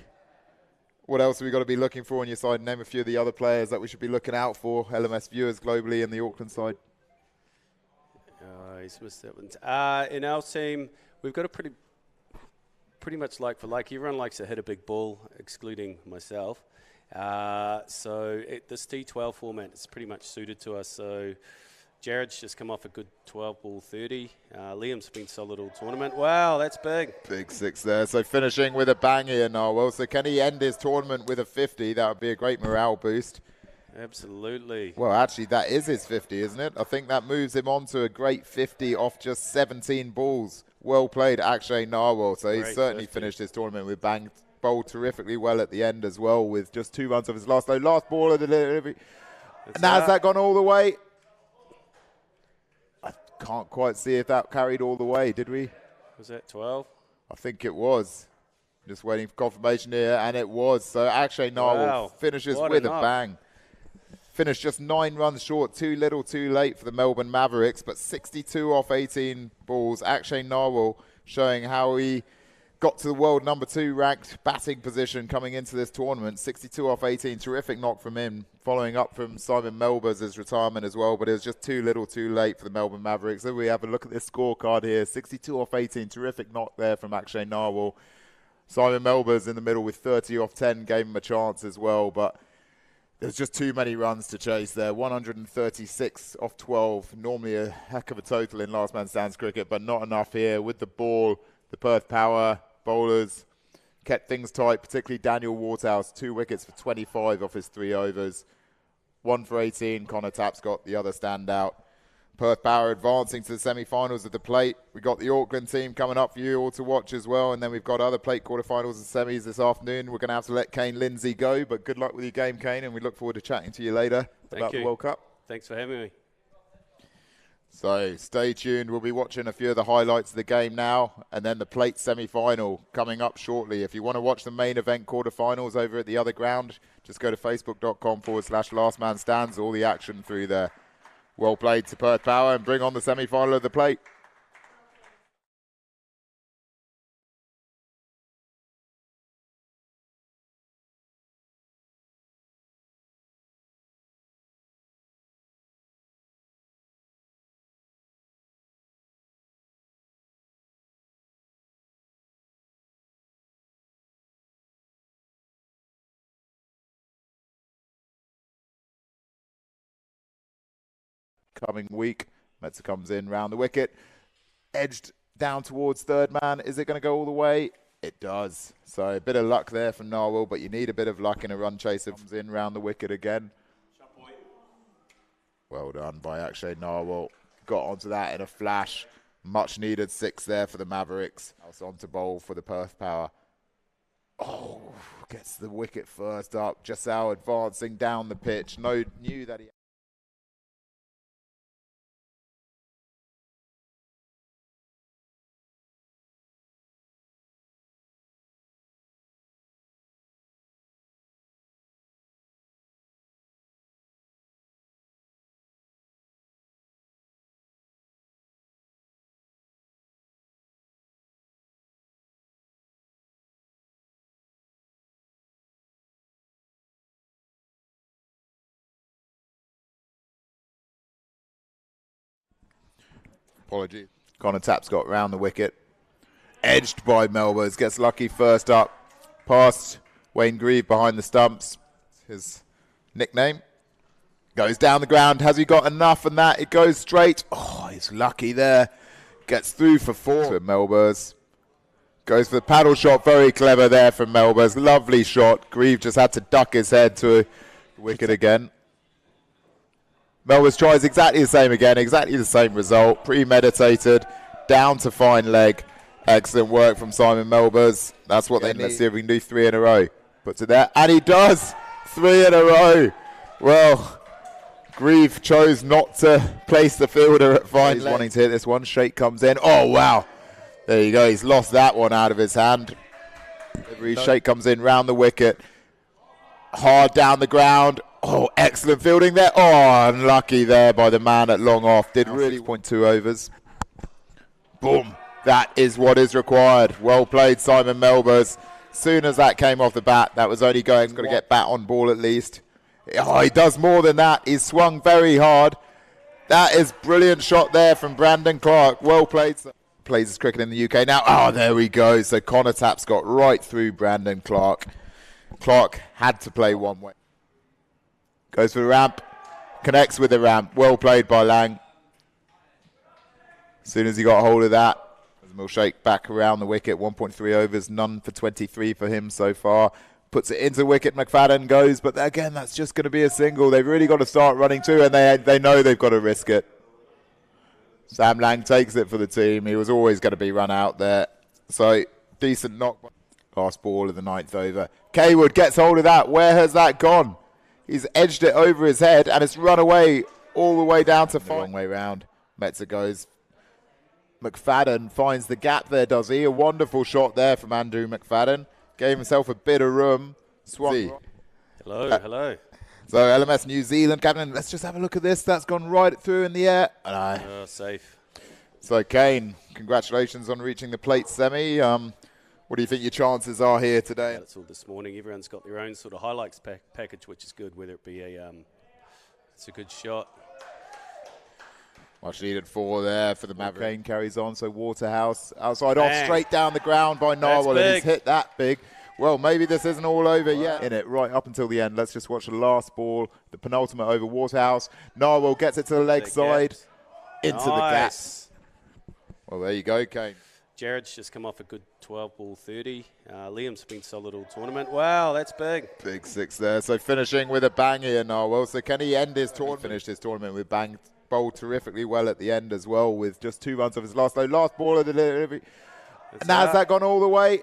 What else have we got to be looking for on your side? Name a few of the other players that we should be looking out for. LMS viewers globally in the Auckland side. He's missed that one. In our team, we've got a pretty much like for like. Everyone likes to hit a big ball, excluding myself. So this T12 format is pretty much suited to us. So Jared's just come off a good 12 ball 30. Liam's been solid all tournament. Wow, that's big. Big 6 there. So finishing with a bang here, Narwal. So can he end his tournament with a 50? That would be a great morale boost. Absolutely. Well, actually, that is his 50, isn't it? I think that moves him on to a great 50 off just 17 balls. Well played, Akshay Narwal. So he's certainly finished his tournament with bang. Bowled terrifically well at the end as well with just 2 runs of his last ball of the delivery. Now has that gone all the way? I can't quite see if that carried all the way, did we? Was that 12? I think it was. Just waiting for confirmation here, and it was. So Akshay Narwal finishes with a bang. Finished just 9 runs short, too little, too late for the Melbourne Mavericks, but 62 off 18 balls. Akshay Narwal showing how he got to the world number 2 ranked batting position coming into this tournament. 62 off 18, terrific knock from him, following up from Simon Melba's retirement as well, but it was just too little, too late for the Melbourne Mavericks. So we have a look at this scorecard here. 62 off 18, terrific knock there from Akshay Narwal. Simon Melba's in the middle with 30 off 10, gave him a chance as well, but there's just too many runs to chase there. 136 off 12, normally a heck of a total in last man stands cricket, but not enough here. With the ball, the Perth power bowlers kept things tight, particularly Daniel Waterhouse, 2 wickets for 25 off his 3 overs. 1 for 18, Connor Tapscott, the other standout. Perth Power advancing to the semi-finals of the plate. We've got the Auckland team coming up for you all to watch as well, and then we've got other plate quarterfinals and semis this afternoon. We're going to have to let Kane Lindsay go, but good luck with your game, Kane, and we look forward to chatting to you later about the World Cup. Thanks for having me. So stay tuned. We'll be watching a few of the highlights of the game now, and then the plate semi-final coming up shortly. If you want to watch the main event quarterfinals over at the other ground, just go to facebook.com/lastmanstands. All the action through there. Well played to Perth Power, and bring on the semi-final of the plate. Coming week, Metzer comes in round the wicket, edged down towards third man. Is it going to go all the way? It does. So a bit of luck there from Narwhal, but you need a bit of luck in a run chaser. Comes in round the wicket again. Well done by Akshay Narwhal. Got onto that in a flash. Much needed 6 there for the Mavericks. House on to bowl for the Perth Power. Oh, gets the wicket first up. Jasal advancing down the pitch. Knew that he... Apologies. Connor Taps got round the wicket. Edged by Melbourne. Gets lucky first up. Past Wayne Grieve behind the stumps. His nickname. Goes down the ground. Has he got enough? And that it goes straight. Oh, he's lucky there. Gets through for 4. To Melbourne. Goes for the paddle shot. Very clever there from Melbourne. Lovely shot. Grieve just had to duck his head to the wicket again. Melbourne tries exactly the same again, exactly the same result. Premeditated, down to fine leg. Excellent work from Simon Melbourne. That's what they need. Let's see if we can do 3 in a row. Puts it there, and he does! 3 in a row. Well, Grieve chose not to place the fielder at fine leg. He's wanting to hit this one. Shake comes in. Oh, wow. There you go. He's lost that one out of his hand. Shake comes in round the wicket. Hard down the ground. Oh, excellent fielding there. Oh, unlucky there by the man at long off. Did really 0.2 overs. Boom. That is what is required. Well played, Simon Melbourne. Soon as that came off the bat, that was only going, got to get bat on ball at least. Oh, he does more than that. He's swung very hard. That is brilliant shot there from Brandon Clark. Well played. Plays his cricket in the UK now. Oh, there we go. So Connor Taps got right through Brandon Clark. Clark had to play one way. Goes for the ramp, connects with the ramp. Well played by Lang. As soon as he got hold of that, Milshake back around the wicket. 1.3 overs, none for 23 for him so far. Puts it into wicket, McFadden goes, but again, that's just going to be a single. They've really got to start running too, and they know they've got to risk it. Sam Lang takes it for the team. He was always going to be run out there. So, decent knock. Last ball of the 9th over. Kaywood gets hold of that. Where has that gone? He's edged it over his head, and it's run away all the way down to 5. Long way round. Metzer goes. McFadden finds the gap there, does he? A wonderful shot there from Andrew McFadden. Gave himself a bit of room. Swung. Hello, hello. So LMS New Zealand captain. Let's just have a look at this. That's gone right through in the air. Oh, safe. So Kane, congratulations on reaching the plate semi. What do you think your chances are here today? That's all this morning. Everyone's got their own sort of highlights package, which is good, whether it be it's a good shot. Much needed 4 there for the Mavericks. Kane carries on, so Waterhouse outside off, straight down the ground by Narwhal, and he's hit that big. Well, maybe this isn't all over yet. In it, right up until the end. Let's just watch the last ball, the penultimate over Waterhouse. Narwhal gets it to the leg side, into the gaps. Well, there you go, Kane. Jared's just come off a good 12 ball 30. Liam's been solid all tournament. Wow, that's big. Big 6 there. So finishing with a bang here, Narwhal. So can he end his tournament? Finished his tournament with bang bowled terrifically well at the end as well with just 2 runs off his last low. Last ball of the delivery. And has that gone all the way?